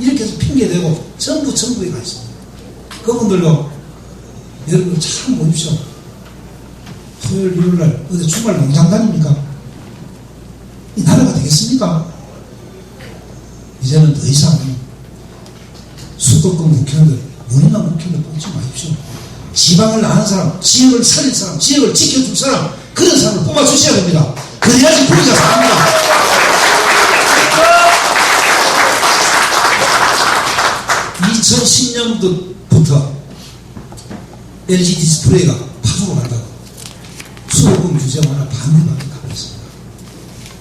이렇게 해서 핑계대고 전부 정부에 가 있습니다. 그분들도 여러분 참 보십시오. 토요일, 일요일날 어디 주말 농장 다닙니까? 이 나라가 되겠습니까? 이제는 더 이상 수도권 국회의원들, 문인만 국회의원들 뽑지 마십시오. 지방을 아는 사람, 지역을 살릴 사람, 지역을 지켜줄 사람, 그런 사람을 뽑아주셔야 됩니다. 그래야지 국회가 삽니다. 2010년부터 LG 디스플레이가 파주로 간다고 수도권 규제 완화 반대방에 가고 있습니다.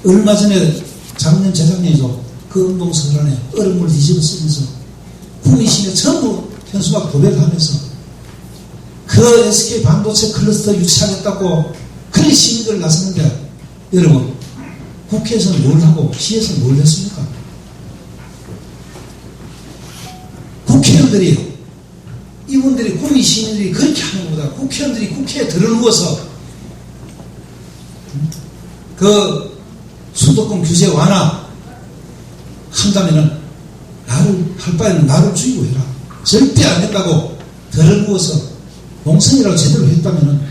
얼마 전에 작년 재작년에도 그 운동선언에 얼음물 뒤집어 쓰면서 구미시내 전부 현수막 도배하면서 그 SK 반도체 클러스터 유치하겠다고 그런 시민들 나섰는데 여러분 국회에서는 뭘 하고 시에서는 뭘 했습니까? 국회의원들이 이분들이 구미 시민들이 그렇게 하는 것보다 국회의원들이 국회에 들어누워서 그 수도권 규제 완화 한다면은 나를 할 바에는 나를 죽이고 해라. 절대 안 했다고 덜을 부어서 농성이라고 제대로 했다면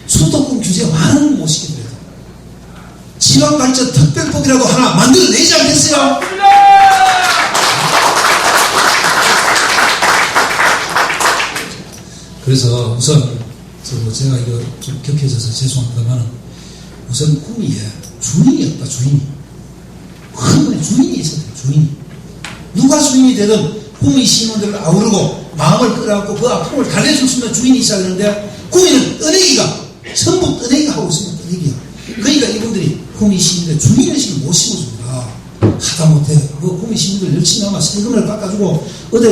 수도권 규제 완화는 못 시키더라도 지방발전 특별법이라도 하나 만들어내지 않겠어요? 그래서 우선 제가 이거 좀 격해져서 죄송합니다만 우선 구미에 주인이 없다. 주인이 큰 주인이 있어야 돼요. 주인이 누가 주인이 되든 구미 시민들을 아우르고 마음을 끌어안고 그 아픔을 달래줄 수 있는 주인이 있어야 되는데 구미는 떠내기가 전부 떠내기가 하고 있습니다. 떠내기야. 그러니까 이분들이 구미 시민들 주인의식을 못 심어줍니다. 하다못해 구미 시민들 열심히 하면 세금을 깎아주고 어디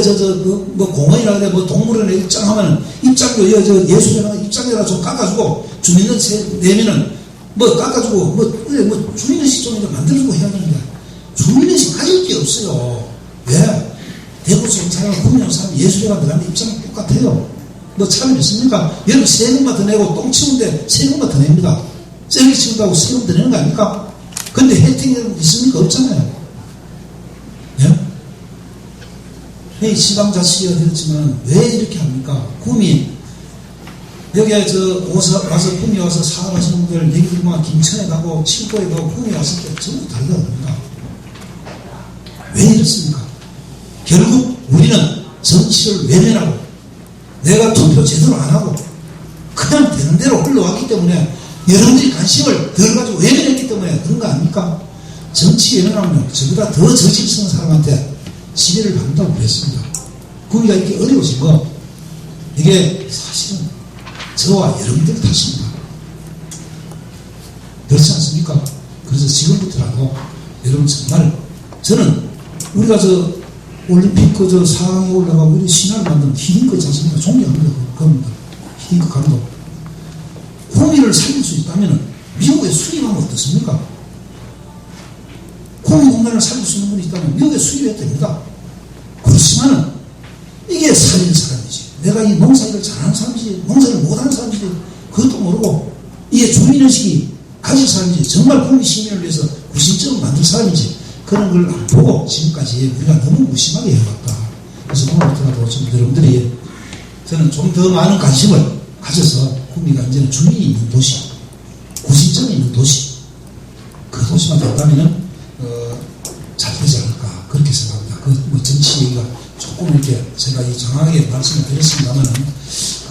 뭐 공원이라 그래 뭐 동물원에 입장하면 입장료 예술이나 입장료라 좀 깎아주고 주민들 내면은 뭐 깎아주고 뭐 주민의식 좀 만들어주고 해야 되는데 주민의식 가질 게 없어요. 왜? 대구 사람, 구미형 사람, 예술가 들어가는 입장은 똑같아요. 뭐 차별 있습니까? 여러분 세금만 더 내고 똥 치운데 세금만 더 냅니다. 쓰레기 치운다고 세금 더 내는 거 아닙니까? 근데 혜택이 있습니까? 없잖아요. 예? 회의 지방자치가 되었지만 왜 이렇게 합니까? 구미 여기에 와서 구미 와서 사업하시는 분들 얘기 들으면 김천에 가고 칠고에 가고 구미 왔을 때 전부 다르답니다. 왜 이렇습니까? 결국 우리는 정치를 외면하고 내가 투표 제대로 안 하고 그냥 되는 대로 흘러왔기 때문에 여러분들이 관심을 덜 가지고 외면했기 때문에 그런 거 아닙니까? 정치 외면하면 저보다 더 저질스러운 사람한테 지배를 받는다고 그랬습니다. 구미가 이렇게 어려워진 거 이게 사실은 저와 여러분들 탓입니다. 그렇지 않습니까? 그래서 지금부터라도 여러분 정말 저는 우리가 올림픽 4강에 올라가고 우리 신화를 만든 히딩크 있지 않습니까? 존경합니다. 그겁니다. 히딩크 감독. 구미를 살릴 수 있다면 미국에 수입하면 어떻습니까? 구미 공단을 살릴 수 있는 분이 있다면 미국에 수입해야 됩니다. 그렇지만은 이게 살리는 사람이지. 내가 이 농사일을 잘하는 사람이지 농사를 못하는 사람이지 그것도 모르고 이게 주민의식이 가진 사람이지 정말 구미 시민을 위해서 구심점을 만들 사람이지 그런 걸 안 보고 지금까지 우리가 너무 무심하게 해왔다. 그래서 오늘부터라도 좀 여러분들이 저는 좀 더 많은 관심을 가져서 구미가 이제는 주민이 있는 도시, 구심점이 있는 도시, 그 도시만 된다면 잘 되지 않을까 그렇게 생각합니다. 뭐 정치 얘기가 조금 이렇게 제가 정확하게 말씀을 드렸습니다만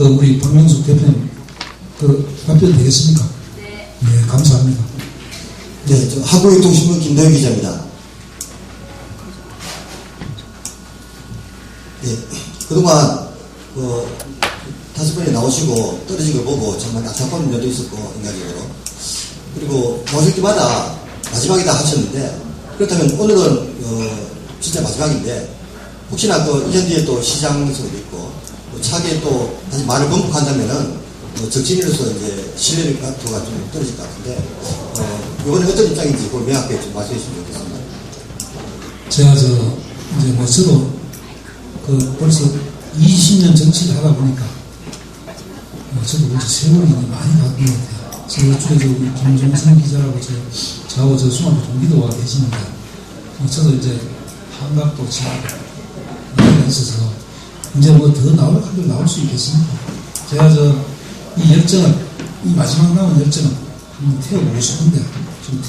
우리 박명숙 대표님 답변 되겠습니까? 네, 감사합니다. 네, 저 하구유통신문 김도현 기자입니다. 예, 그동안 5번에 나오시고 떨어진 걸 보고 정말 안타까운 면도 있었고 인간적으로 그리고 나오실 때마다 마지막이다 하셨는데 그렇다면 오늘은 진짜 마지막인데 혹시나 이전 뒤에 또 시장 선거도 있고 차기에 또 다시 말을 번복한다면은 적진으로서 이제 신뢰도가 좀 떨어질 것 같은데 이번에 어떤 입장인지 그걸 명확하게 좀 말씀해 주시면 좋겠습니다. 제가 이제 저도 벌써 20년 정치를 하다 보니까 저도 벌써 세월이 많이 가는 것 같아요. 저쪽에 우리 김종선 기자라고 저하고 중학교 동기도 와 계시는데 저도 이제 한갑도 지나고 나이가 있어서 이제 뭐 더 나올 수 있겠습니까? 제가 이 열정을 이 마지막 남은 열정을 한번 태워보고 싶은데 좀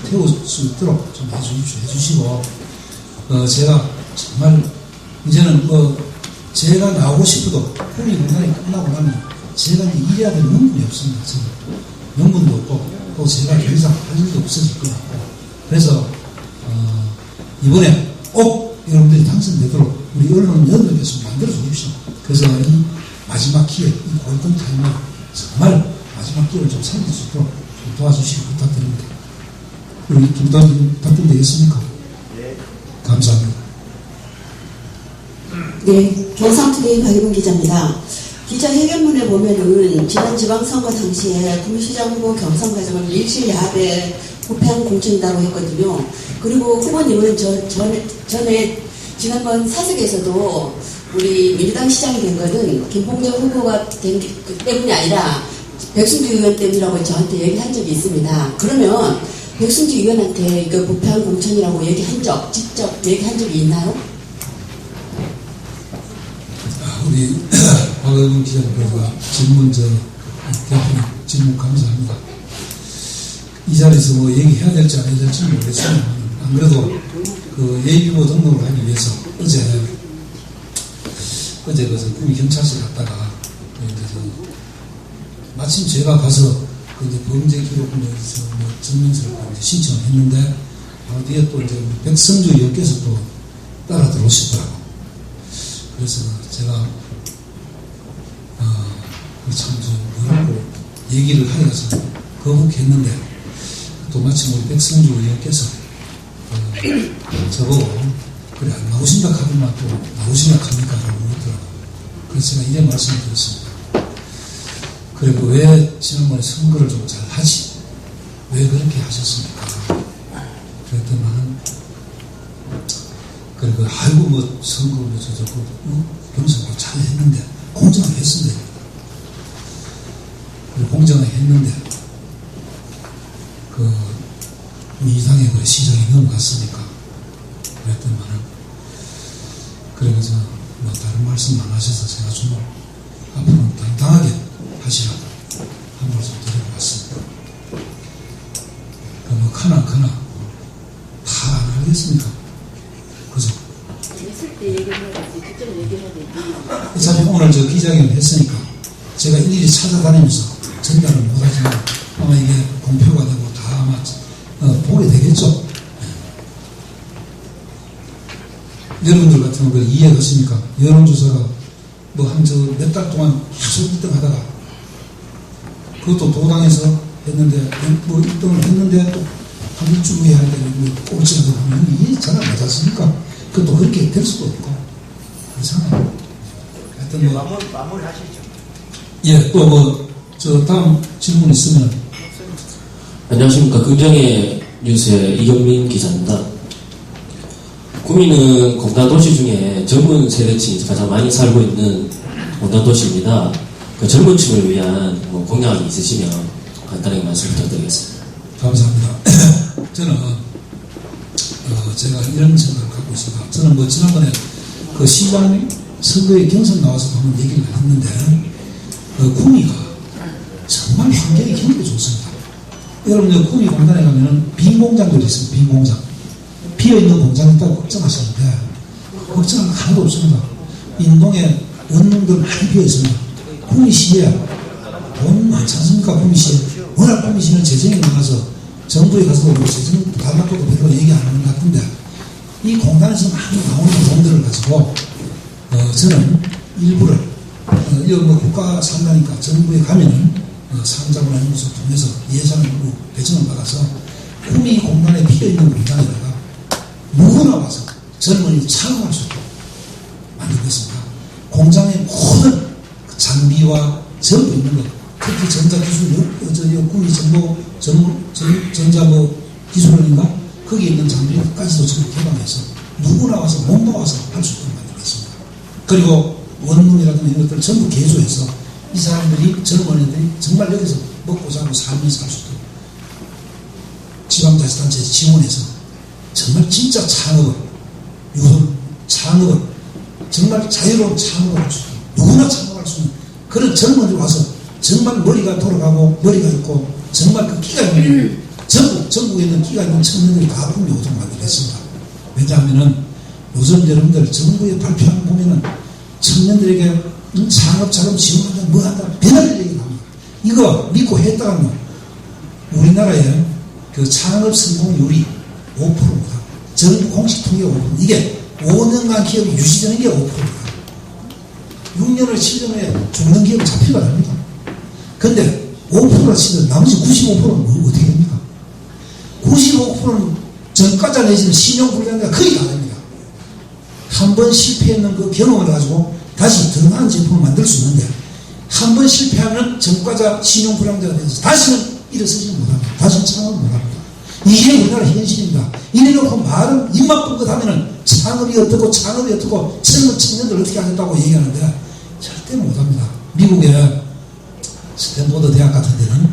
태울 수 있도록 좀 해주시고 제가 정말 이제는 제가 나오고 싶어도 구미 공단이 끝나고 나면 제가 이제 일해야 될 명분이 없습니다. 저는 명분도 없고 또 제가 더 이상 할 일도 없어질 것 같고 그래서 이번에 꼭 여러분들이 당선되도록 우리 언론 여러분들께 좀 만들어 주십시오. 그래서 이 마지막 기회, 이 골든 타임을 정말 마지막 기회를 좀 살릴 수 있도록 좀 도와주시기 부탁드립니다. 우리 김도환님 답변 되겠습니까? 네. 감사합니다. 네, 경상투데이 박희봉 기자입니다. 기자회견문에 보면은 지난 지방선거 당시에 구미시장 후보 경선 과정을 밀실야합에 부패한 공천이라고 했거든요. 그리고 후보님은 전에 지난번 사석에서도 우리 민주당 시장이 된 거는 김봉정 후보가 된 때문이 아니라 백승주 의원 때문이라고 저한테 얘기한 적이 있습니다. 그러면 백승주 의원한테 이거 부패한 공천이라고 직접 얘기한 적이 있나요? 우리 박의원 기자님께서 질문 대표님 질문 감사합니다. 이 자리에서 뭐 얘기해야 될지 안 해야 될지 모르겠지만 안 그래도 그 예비모 등록을 하기 위해서 어제 그래서 구미 경찰서 갔다가 마침 제가 가서 범죄 기록부에서 증명서를 신청을 했는데 바로 뒤에 또 이제 백성주 의원께서 또 따라 들어오시더라고. 그래서 제가 참좀 뭐라고 얘기를 하여서 거북했는데 또 마침 우리 백성주 의원께서 저보고 그래 안 나오신다 하더만 또 나오신다 합니까? 라고 그러더라고. 그래서 제가 이래 말씀을 드렸습니다. 그리고 왜 지난번에 선거를 좀 잘 하지? 왜 그렇게 하셨습니까? 그랬더니만 그리고 아이고 뭐 선거 뭐 저저고 경선도 잘 했는데 공정하게 했습니다. 그리고 공정하게 했는데 그 민주당의 그 시정이 넘어갔으니까 그랬더니만 그래서 뭐 다른 말씀 안 하셔서 제가 좀 앞으로는 당당하게 하시라고 한 말씀 드리고 왔습니다. 그 뭐 카나 다 안 하겠습니까? 그죠? 어차피 오늘 저 기자회견을 했으니까 제가 일일이 찾아다니면서 전달을 못하지만 아마 이게 공표가 되고 다 아마 보게 되겠죠? 네. 여러분들 같은 거 이해하십니까? 여론조사가 뭐 한 몇 달 동안 계속 1등 하다가 그것도 도당에서 했는데 뭐 1등을 했는데 또 한 일주 후에 할 때는 꼴찌가 되면 이게 잘 안 맞았습니까? 그것도 그렇게 될 수도 없고 그렇잖아요. 하여튼 뭐 마무리 하시죠. 예, 또 뭐 저 다음 질문 있으면. 안녕하십니까. 긍정의 뉴스의 이경민 기자입니다. 구미는 공단도시 중에 젊은 세대층이 가장 많이 살고 있는 공단도시입니다. 그 젊은 층을 위한 뭐 공약이 있으시면 간단하게 말씀 부탁드리겠습니다. 감사합니다. 저는 제가 이런 생각을 갖고 있습니다. 저는 뭐 지난번에 그 시장 선거에 경선 나와서 한번 얘기를 했는데 구미가 정말 환경이 굉장히 좋습니다. 여러분 구미 공단에 가면은 빈 공장들이 있습니다. 빈 공장. 비어있는 공장이 있다고 걱정하시는데 걱정할 거 하나도 없습니다. 인동에 원룸들 많이 비어있습니다. 구미시에 돈 많지 않습니까? 구미시에 워낙 구미시는 재정이 많아서 정부에 가서도 뭐 재정 달라고도 별로 얘기 안 하는 것 같은데 이 공단에서 많이 나오는 돈들을 가지고 저는 일부를 이거 뭐 국가 산다니까 정부에 가면은 상자구나 이런 것을 통해서 예산을 배정을 받아서 구미 공단에 비어있는 공단에다가 누구나 와서 젊은이 창업할 수 있도록 만들겠습니다. 공장의 모든 장비와 전부 있는 것, 특히 전자기술, 구미 전자 기술원인가? 거기에 있는 장비까지도 전부 개방해서 누구나 와서 몸도 와서 할 수 있도록 만들겠습니다. 그리고 원룸이라든가 이런 것들을 전부 개조해서 이 사람들이, 젊은이들이 정말 여기서 먹고 자고 살면서 할 수 있도록 지방자치단체에 지원해서 정말 진짜 창업을, 창업을, 정말 자유로운 창업을 할 수 있도록 누구나 창업할 수 있는 그런 젊은이들 와서 정말 머리가 돌아가고 머리가 있고 정말 그 끼가 있는 전국에 있는 끼가 있는 청년들이 다 구미 오도록 만들겠습니다. 왜냐하면은 요즘 여러분들 정부에 발표하는 보면은 청년들에게 창업처럼 지원한다 뭐 한다 배달 얘기가 합니다. 이거 믿고 했다가는 우리나라의 그 창업 성공률이 5%입니다. 정부 공식 통계 5%. 이게 5년간 기업이 유지되는 게 5%입니다. 6년을 7년에 죽는 기업은 잡히가 안 합니다. 근데 5%라 치면 나머지 95%는 뭐 어떻게 됩니까? 95%는 전과자 내지는 신용불량자가 거의 다 됩니다. 한 번 실패했는 그 경험을 가지고 다시 더 나은 제품을 만들 수 있는데 한 번 실패하면 전과자 신용불량자가 돼서 다시는 일어서지 못합니다. 다시는 창업을 못합니다. 이게 우리나라 현실입니다. 이래놓고 말은 입만 뻥긋 하면은 창업이 어떻고 젊은 청년들 어떻게 하겠다고 얘기하는데 절대 못합니다. 미국의 스탠포드 대학 같은 데는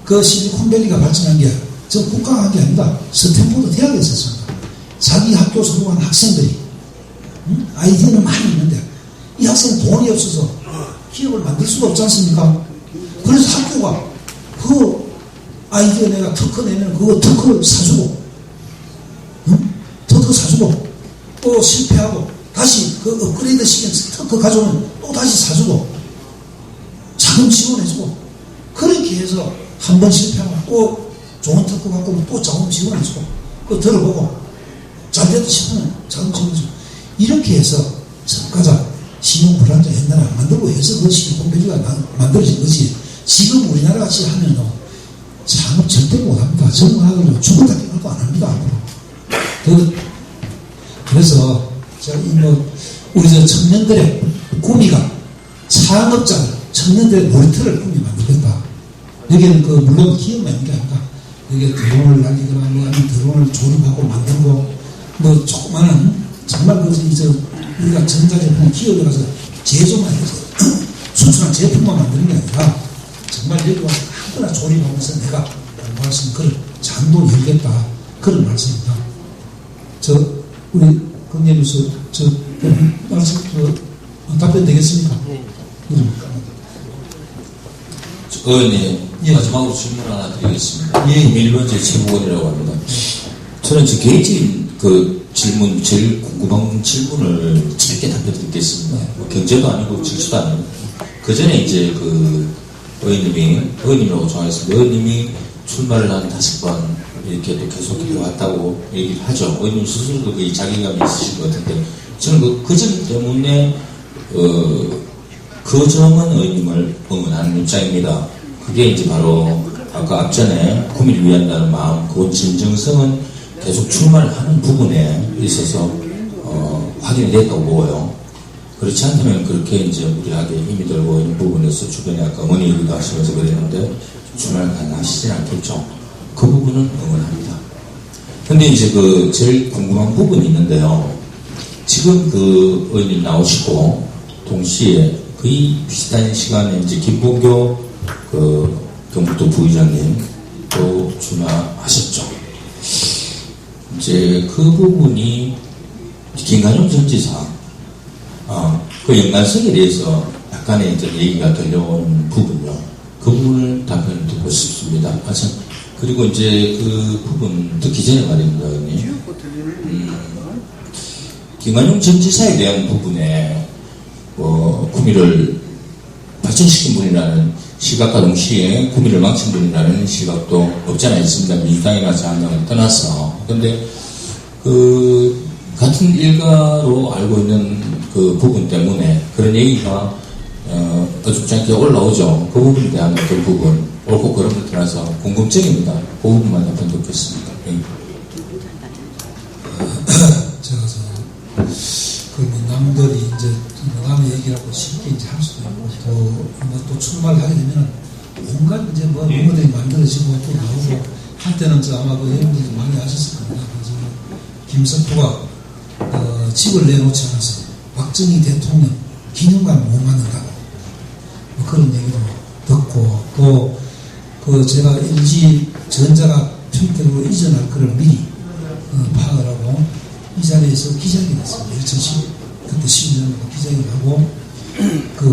그 실리콘밸리가 발전한 게 저 국가가 한 게 아닙니다. 스탠포드 대학에 있었습니다. 자기 학교 졸업한 학생들이 아이디어는 많이 있는데 이 학생 돈이 없어서 기업을 만들 수가 없지 않습니까? 그래서 학교가 그 아이디어 내가 특허 내면 그거 특허를 사주고, 응? 특허 사주고, 또 실패하고 다시 그 업그레이드 시킨 특허 가져오면 또 다시 사주고, 자금 지원해주고, 그렇게 해서 한 번 실패하면 또 좋은 특허 갖고 오면 또 자금 지원해주고, 그거 들어보고 잘 됐다 싶으면 자금 지원해주고, 이렇게 해서 성과자 신용 불안자 옛날에 안 만들고 해서 그 신용 공백기가 만들어진 거지. 지금 우리나라 같이 하면은 창업 절대 못합니다. 정말 죽었다 깨어나도 안 합니다. 앞으로. 그래서 제가 우리 청년들의 꿈이가 창업자 청년들의 놀이터를 꿈이 만들겠다. 여기는 물론 기업만 있는 게 아닙니다. 여기에 드론을 날리거나 아니면 드론을 조립하고 만들고 조그마한 정말 우리가 전자제품 기업에 가서 제조만 해서 수출한 제품만 만드는 게 아니라 정말 여기 와서 아무나 조립하면서 내가 공부할 수 있는 그런 장도 열겠다. 그런 말씀입니다. 우리 건예뉴스 말씀 답변 되겠습니까? 의원님, 예. 마지막으로 질문 하나 드리겠습니다. 예. 김일번제 최고원이라고 합니다. 저는 개인적인 질문, 제일 궁금한 질문을 짧게 답변 드리겠습니다. 경제도 아니고 질수도 아니고. 그 전에 이제 의원님이라고 정하겠습니다. 의원님이 출마를 한 5번 이렇게 또 계속 해왔다고 얘기를 하죠. 의원님 스스로도 그 자기감이 있으신 것 같은데, 저는 그 점 때문에, 그 점은 의원님을 응원하는 입장입니다. 그게 이제 바로 아까 앞전에 구미를 위한다는 마음, 그 진정성은 계속 출마를 하는 부분에 있어서 확인이 됐다고 보고요. 그렇지 않다면 그렇게 이제 무리하게 힘이 들고 있는 부분에서 주변에 아까 어머니 얘기도 하시면서 그랬는데 출마를 가능하시진 않겠죠. 그 부분은 응원합니다. 근데 이제 제일 궁금한 부분이 있는데요. 지금 의원님 나오시고 동시에 거의 비슷한 시간에 이제 김봉교 경북도 부의장님 또 출마하셨죠. 이제 그 부분이 김관용 전 지사 그 연관성에 대해서 약간의 이제 얘기가 들려온 부분요. 그 부분을 답변을 듣고 싶습니다. 그리고 이제 그 부분 듣기 전에 말입니다, 의원님. 김관용 전 지사에 대한 부분에 구미를 발전시킨 분이라는 시각과 동시에 구미를 망친 분이라는 시각도 없지 않아 있습니다. 민주당이나 자한당을 떠나서. 근데 같은 일가로 알고 있는 그 부분 때문에 그런 얘기가 어줍지 않게 올라오죠. 그 부분에 대한 어떤 부분, 옳고 그런 것에 따라서 궁금증입니다. 그 부분만 답변 듣겠습니다. 제가 남들이 이제 남의 얘기라고 쉽게 이제 할 수도 있고 또 출마를 하게 되면 온갖 이제 rumor들이 만들어지고 또 나오고 할 때는 아마 여러분들이 많이 아셨을 겁니다. 그래서 김석호가 집을 내놓지 않아서 박정희 대통령 기념관을 못 만든다고 그런 얘기도 듣고 또 제가 LG전자가 평택으로 이전할 거를 미리 파악을 하고 이 자리에서 기자회견을 했습니다. 2010 그때 10년으로 기자회견을 하고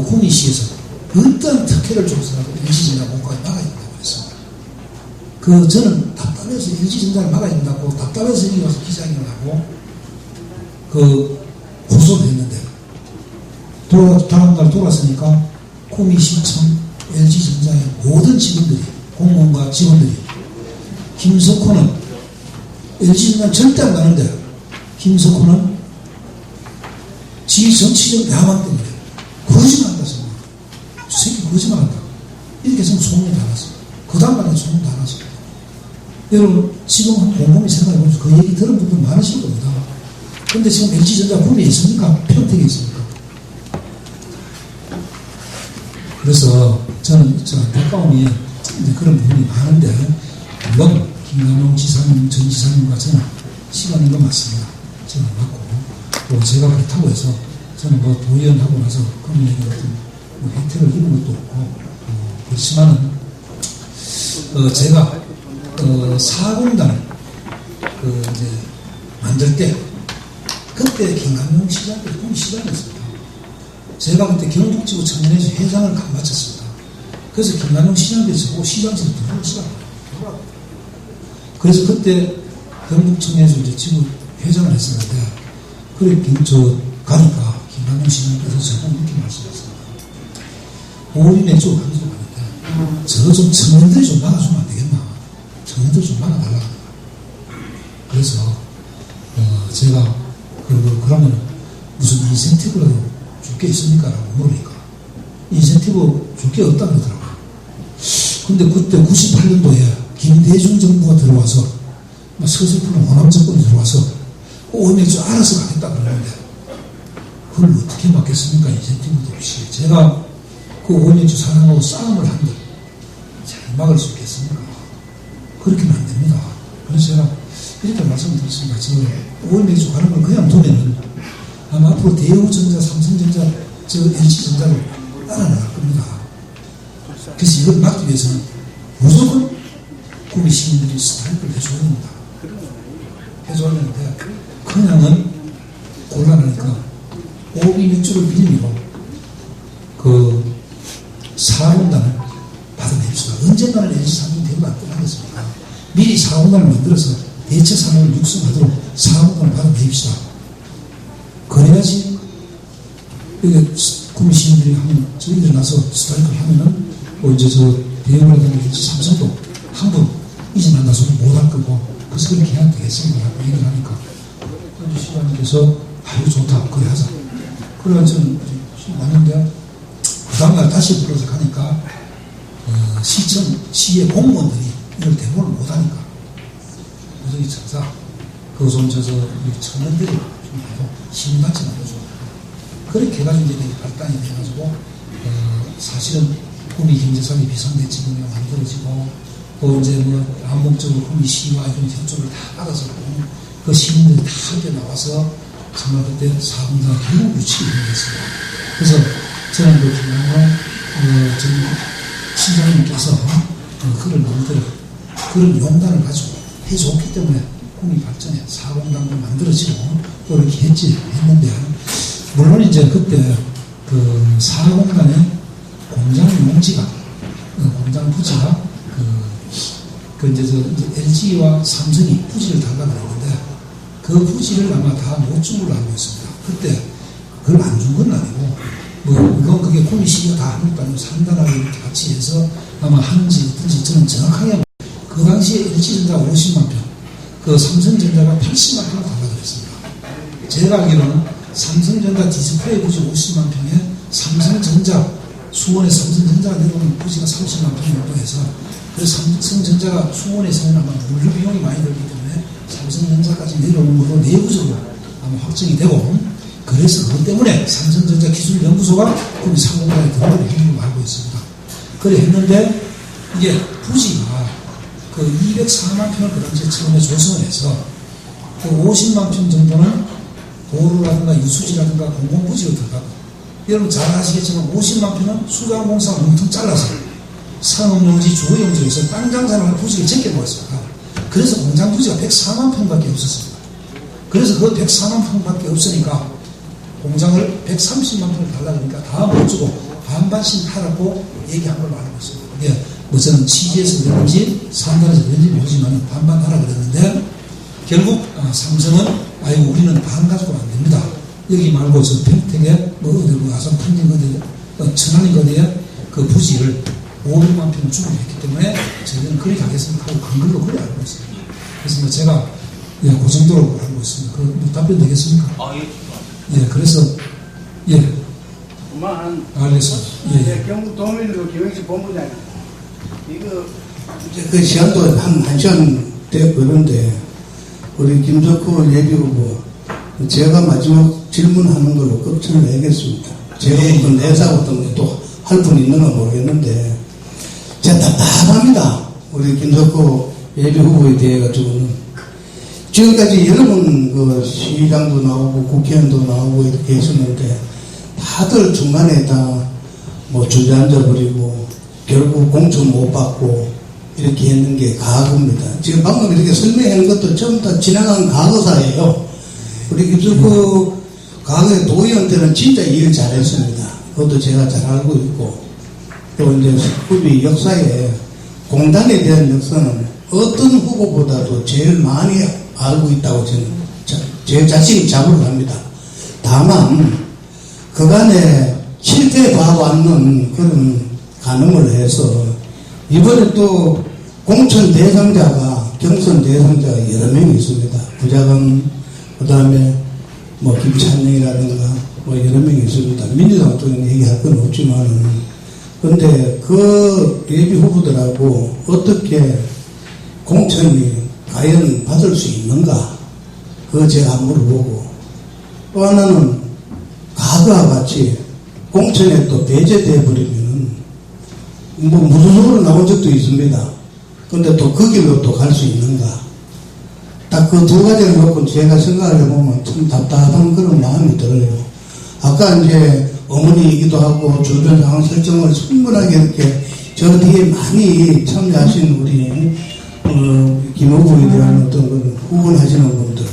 구미시에서 어떤 특혜를 줘서라도 LG전자 공과에 막아야 된다고 그랬습니다. 저는 답답해서 LG전자를 막아야 된다고 답답해서 여기 와서 기자회견을 하고 고소를 했는데 다음날 돌아서니까 구미시청 LG전자의 모든 직원들이 공무원과 직원들이 김석호는 LG전자는 절대 안 가는데 김석호는 지 정치적 야망 때문에 거짓말한다 생각. 저 새끼 거짓말한다. 이렇게 해서 소문이 다 났습니다. 그 다음날에 소문 다 났습니다. 여러분 지금 곰곰이 생각해보면서 그 얘기 들은 분들 많으실 겁니다. 근데 지금 LG전자 구미에 있습니까? 평택에 있습니까? 그래서 저는 안타까움이 그런 부분이 많은데 물론 김관용 지사님, 전 지사님과 저는 시간인 거 맞습니다. 저는 맞고 또 제가 그렇다고 해서 저는 도의원하고 나서 그런 얘기 같은 혜택을 입은 것도 없고 그렇지만은 제가 사공단을 이제 만들 때 그때 김관용 시장이 시장이었습니다. 제가 그때 경북지구 청년회에서 회장을 맡았습니다. 그래서 김남용 시장께서 저보고 시장실에 들어오시라고. 그래서 그때 경북청년회에서 이제 지구 회장을 했었는데, 그래, 가니까 김남용 시장께서 저보고 이렇게 말씀하셨습니다. 오리 맥주 강의도 가는데, 저 좀 청년들이 좀 막아주면 안 되겠나? 청년들 좀 막아달라고. 그래서, 제가, 그러면 무슨 인센티브라도 줄 게 있습니까? 라고 물으니까, 인센티브 줄 게 없다 그러더라고요. 근데 그때 98년도에 김대중 정부가 들어와서, 서슬프는 호남 정권이 들어와서, 오맥주 알아서 가겠다 그러는데, 그걸 어떻게 막겠습니까? 인센티브도 없이. 제가 그 오맥주 사람하고 싸움을 한들, 잘 막을 수 있겠습니까? 그렇게는 안 됩니다. 그래서 제가 이렇게 말씀드렸습니다. 지금 오맥주 가는 걸 그냥 두면은, 아마 앞으로 대우전자, 삼성전자, LG전자를 따라나갈 겁니다. 그래서 이걸 막기 위해서는 무조건 구미 시민들이 스트라이크를 해줘야 됩니다. 해줘야 되는데, 그냥은 곤란하니까 오비 맥주를 빌미로 사공단을 받아냅시다. 언젠가는 LG 삼성 대우가 안 끝나겠습니까? 미리 사공단을 만들어서 대체 산업을 육성하도록 사공단을 받아냅시다. 그래야지 이게 구미 시민들이 하면, 저희들이 나서 스트라이크를 하면은 이제 대우라든지 삼성도 한 번 이전한다서 못할 거고, 그래서 그렇게 해야 되겠습니다 라고 얘기를 하니까 시장님께서 아유 좋다, 그래 하자. 그래가지고 왔는데, 그 다음날 다시 불러서 가니까 시의 공무원들이 이걸 대부분 못하니까 무정이 천사 그것은 우리 청년들이 좀 해도 신받지 않아줘. 그렇게 해가지고 이제 발단이 돼가지고 사실은 구미 경제산업이 비상대책위가 만들어지고, 또 이제 암묵적으로 구미 시와 이런 협조를 다 받아서 그 시민들이 다 함께 나와서 정말 그때 사공사가 결국 유치가 되었습니다. 그래서 저는 그 김남용 시장님께서 그를 만들어 그런 용단을 가지고 해줬기 때문에 구미 발전에 사공단도 만들어지고 또 이렇게 했는데, 물론 이제 그때 사공단의 공장 용지가, 공장 부지가 이제 LG와 삼성이 부지를 달라고 했는데, 그 부지를 아마 다 못 준 걸로 알고 있습니다. 그때 그걸 안 준 건 아니고, 물론 그게 구미시가 다 한 것도 아니고 상단하고 이렇게 같이 해서 아마 한지 어떤지 저는 정확하게, 그 당시에 LG전자가 50만 평, 삼성전자가 80만 평을 달라고 했습니다. 제가 알기로는 삼성전자 디스플레이 부지 50만 평에 삼성전자, 수원에 삼성전자가 내려오는 부지가 30만 평 정도 해서, 그래서 삼성전자가 수원에서는 아마 물류 비용이 많이 들기 때문에 삼성전자까지 내려오는 걸로 내부적으로 아마 확정이 되고, 그래서 그것 때문에 삼성전자 기술연구소가 구미 상공단에 들어오는 걸로 알고 있습니다. 그래 했는데, 이게 부지가 204만 평을 그 당시에 처음에 조성을 해서 50만 평 정도는 도로라든가 유수지라든가 공공부지로 들어가고, 여러분 잘 아시겠지만 50만 평은 수자공사가 뭉텅 잘라서 상업용지, 주거용지에서 땅 장사를 할 부지를 적게 모았습니다. 그래서 공장 부지가 104만 평밖에 없었습니다. 그래서 그 104만 평밖에 없으니까 공장을 130만 평을 달라고 하니까 다 못 주고 반반씩 하라고 얘기한 걸로 알고 있습니다. 이게 저는 취지에서 그런지 상단에서 그런지 모르지만 반반 하라 그랬는데, 결국 삼성은 아이고 우리는 반 가지고는 안 됩니다. 여기 말고 저 평택에 아산 평택 천안인 거리에 그 부지를 500만 평을 주고 했기 때문에 저희는 그렇게 하겠습니다 하고 간 걸로 그래 알고 있습니다. 그래서 제가 그 정도로 알고 있습니다. 답변 되겠습니까? 예, 그래서 그만. 알겠습니다. 예. 경북 도민로 기획실 본부장님. 이거 그 시간도 한 시간 되고 그런데, 우리 김석호 예비후보, 제가 마지막 질문하는 걸로 끝을 내겠습니다. 제가 어떤 내사 어떤 것도 할 분 있는가 모르겠는데, 제가 답답합니다. 우리 김석호 예비후보에 대해 가지고는 지금까지 여러 번 시장도 나오고 국회의원도 나오고 이렇게 했었는데, 다들 중간에 다 주저앉아 버리고 결국 공천 못 받고 이렇게 했는 게 과거입니다. 지금 방금 이렇게 설명한 것도 전부 다 지나간 과거사예요. 우리 김석호 과거에 도의원 때는 진짜 일 잘했습니다. 그것도 제가 잘 알고 있고, 또 이제 국비 역사에 공단에 대한 역사는 어떤 후보보다도 제일 많이 알고 있다고 저는 제 자신이 자부를 합니다. 다만 그간에 실패봐왔는 그런 가늠을 해서 이번에 또 공천 대상자가 경선 대상자가 여러 명이 있습니다. 부자금, 그 다음에 뭐 김찬영이라든가 뭐 여러 명이 있습니다. 민주당 쪽은 얘기할 건 없지만은, 근데 그 예비 후보들하고 어떻게 공천이 과연 받을 수 있는가, 그거 제가 물어보고, 또 하나는 과거와 같이 공천에 또 배제돼 버리면은 뭐 무소속으로 나온 적도 있습니다. 근데 또 그 길로 또 갈 수 있는가, 딱 그 두 가지를 놓고 제가 생각을 해보면 참 답답한 그런 마음이 들어요. 아까 이제 어머니이기도 하고 주변 상황 설정을 충분하게 이렇게 저 뒤에 많이 참여하신 우리 김 후보에 대한 어떤 그 후원하시는 분들,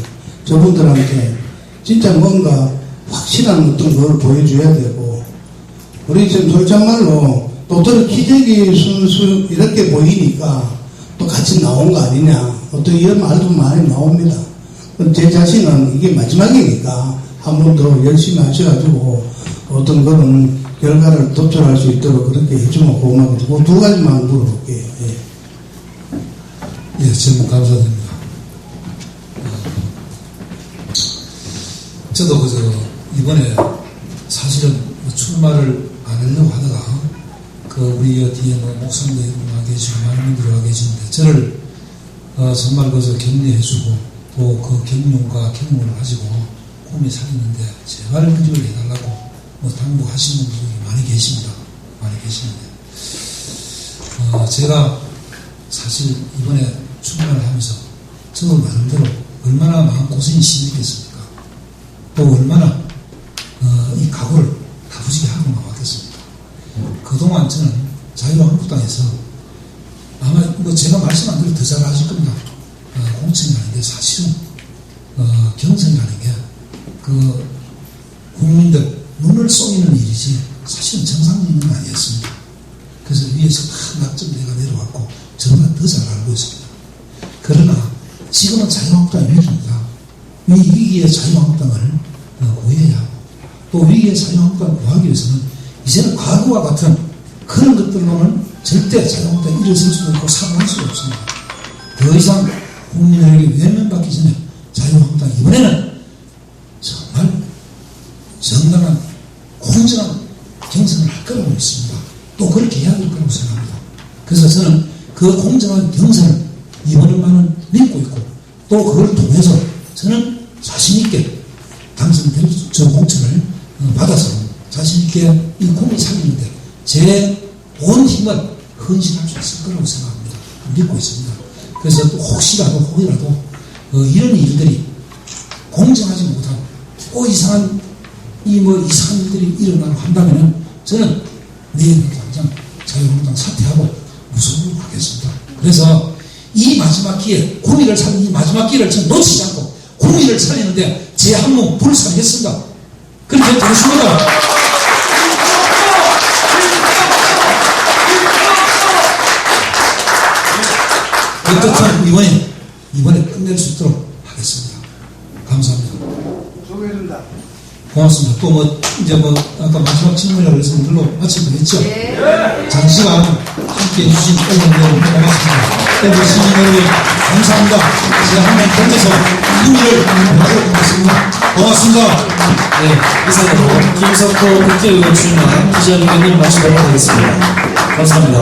저분들한테 진짜 뭔가 확실한 어떤 걸 보여줘야 되고, 우리 지금 솔직말로 도토리 키재기 순수 이렇게 보이니까 또 같이 나온 거 아니냐, 어떤 이런 말도 많이 나옵니다. 제 자신은 이게 마지막이니까 한 번 더 열심히 하셔가지고 어떤 그런 결과를 도출할 수 있도록 그렇게 해주면 고마워요. 두 가지만 물어볼게요. 예. 예, 질문 감사드립니다. 저도 그저 이번에 사실은 출마를 안 하려고 하다가 그 우리 뒤에 뭐 목사님들 와 계시고 많은 분들이 와 계시는데 저를 정말 그저 격려해주고 또 그 격려과 경륜을 가지고 꿈이 살리는데 제발 민주를 해달라고 뭐 당부하시는 분들이 많이 계십니다. 많이 계시는데 제가 사실 이번에 출마를 하면서 저도 나름대로 얼마나 마음고생이 심했겠습니까? 또 얼마나 이 각오를 다부지게 하고 나왔겠습니까? 그동안 저는 자유한국당에서 아마 뭐 제가 말씀 안 드려도 더 잘 아실 겁니다. 공천이라는 게 사실은 경선이라는 게 그 국민들 눈을 쏘이는 일이지 사실은 정상 일은 아니었습니다. 그래서 위에서 다 낙점대가 내려왔고 저보다 더 잘 알고 있습니다. 그러나 지금은 자유한국당이 위기입니다. 이 위기의 자유한국당을 구해야 하고, 또 위기의 자유한국당을 구하기 위해서는 이제는 과거와 같은 그런 것들로는 절대 자유한국당이 일어설 수도 없고 사과할 수도 없습니다. 더 이상 국민에게 외면받기 전에 자유한국당 이번에는 정말 정당한 공정한 경선을 할 거라고 믿습니다. 또 그렇게 해야 될 거라고 생각합니다. 그래서 저는 그 공정한 경선을 이번에만은 믿고 있고, 또 그걸 통해서 저는 자신있게 당선될 저 공천을 받아서 자신있게 이 국민 살리는데 제 온 힘을 헌신할 수 있을 거라고 생각합니다. 믿고 있습니다. 그래서 또 혹이라도 이런 일들이 공정하지 못하고 또 이상한 이상한 일들이 일어나고 한다면은 저는 내일 당장 자유한국당 사퇴하고 무소속으로 가겠습니다. 그래서 이 마지막 기회, 국민을 살리는 이 마지막 기회를 저는 놓치지 않고 국민을 살리는데 제 한 몸 불사하겠습니다. 그렇게 되겠습니다. 어떻든 이번에 끝낼 수 있도록 하겠습니다. 감사합니다. 소개해준다. 고맙습니다. 또 아까 마지막 질문이라고 해서 물로 마치면 되겠죠? 장시간 함께 해주신 의원님 여러분 고맙습니다. 또 시민 여러분 감사합니다. 제가 한번 던져서 의미를 하도록 하겠습니다. 고맙습니다. 네, 이상으로 김석호 국회의원 출마 기자회견을 마치도록 하겠습니다. 감사합니다.